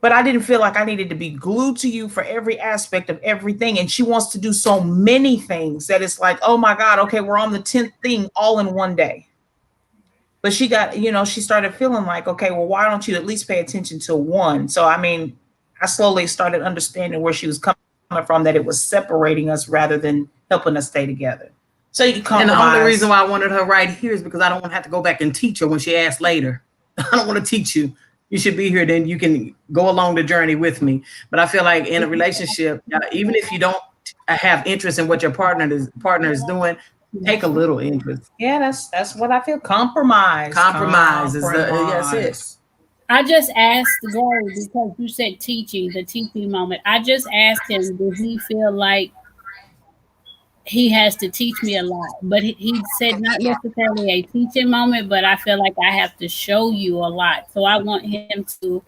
But I didn't feel like I needed to be glued to you for every aspect of everything. And she wants to do so many things that it's like, oh my God, okay, we're on the 10th thing all in one day. But she got, she started feeling like, okay, well, why don't you at least pay attention to one? So, I mean, I slowly started understanding where she was coming from, that it was separating us rather than helping us stay together. So you compromise. And the only reason why I wanted her right here is because I don't want to have to go back and teach her when she asks later. I don't want to teach you. You should be here, then you can go along the journey with me. But I feel like in a relationship, even if you don't have interest in what your partner is doing, take a little interest. Yeah, that's what I feel. Compromise is yes, it. I just asked Gary because you said the teaching moment. I just asked him, does he feel like he has to teach me a lot? But he said not necessarily a teaching moment, but I feel like I have to show you a lot. So I want him to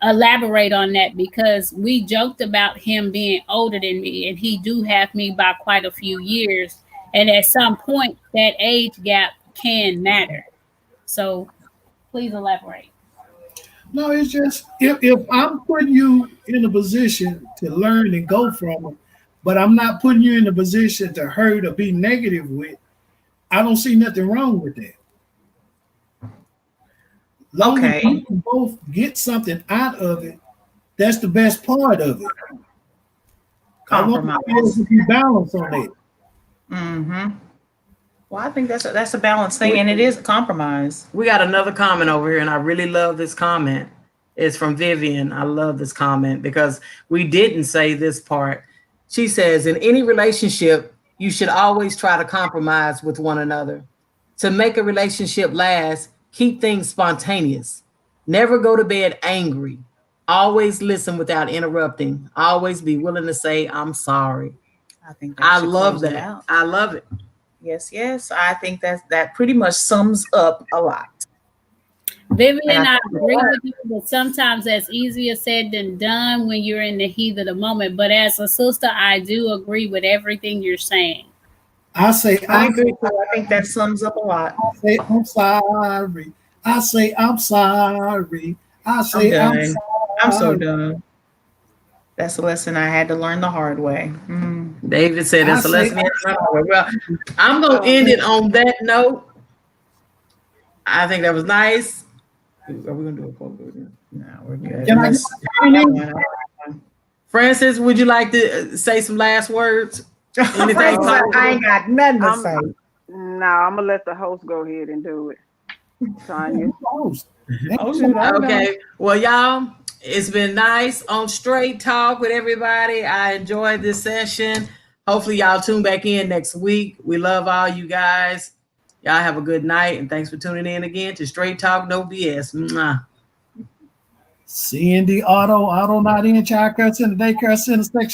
elaborate on that, because we joked about him being older than me, and he do have me by quite a few years. And at some point, that age gap can matter. So please elaborate. No, it's just if I'm putting you in a position to learn and go from it, but I'm not putting you in a position to hurt or be negative with, I don't see nothing wrong with that. Long as you can both get something out of it, that's the best part of it. Compromise. I want to be balanced on it. Well, I think that's a balanced thing, and it is a compromise. We got another comment over here, and I really love this comment. It's from Vivian. I love this comment because we didn't say this part. She says, in any relationship, you should always try to compromise with one another. To make a relationship last, keep things spontaneous. Never go to bed angry. Always listen without interrupting. Always be willing to say, I'm sorry. I love that. I love it. Yes. I think that pretty much sums up a lot. Vivian, I agree with you, but sometimes that's easier said than done when you're in the heat of the moment. But as a sister, I do agree with everything you're saying. I agree too. I think that sums up a lot. I say I'm sorry. I say I'm sorry. I say I'm sorry. I'm so done. That's a lesson I had to learn the hard way. David said it's a lesson. Well, I'm going to end it on that note. I think that was nice. Are we going to do a quote? No, we're good. Francis, would you like to say some last words? Anything? I ain't got nothing to say. No, I'm going to let the host go ahead and do it. Tanya. Okay. Well, y'all, it's been nice on Straight Talk with everybody. I enjoyed this session. Hopefully y'all tune back in next week. We love all you guys. Y'all have a good night, and thanks for tuning in again to Straight Talk No BS. Mwah. CND Auto Not In, Child Care Center, Daycare Center, Sex Shop.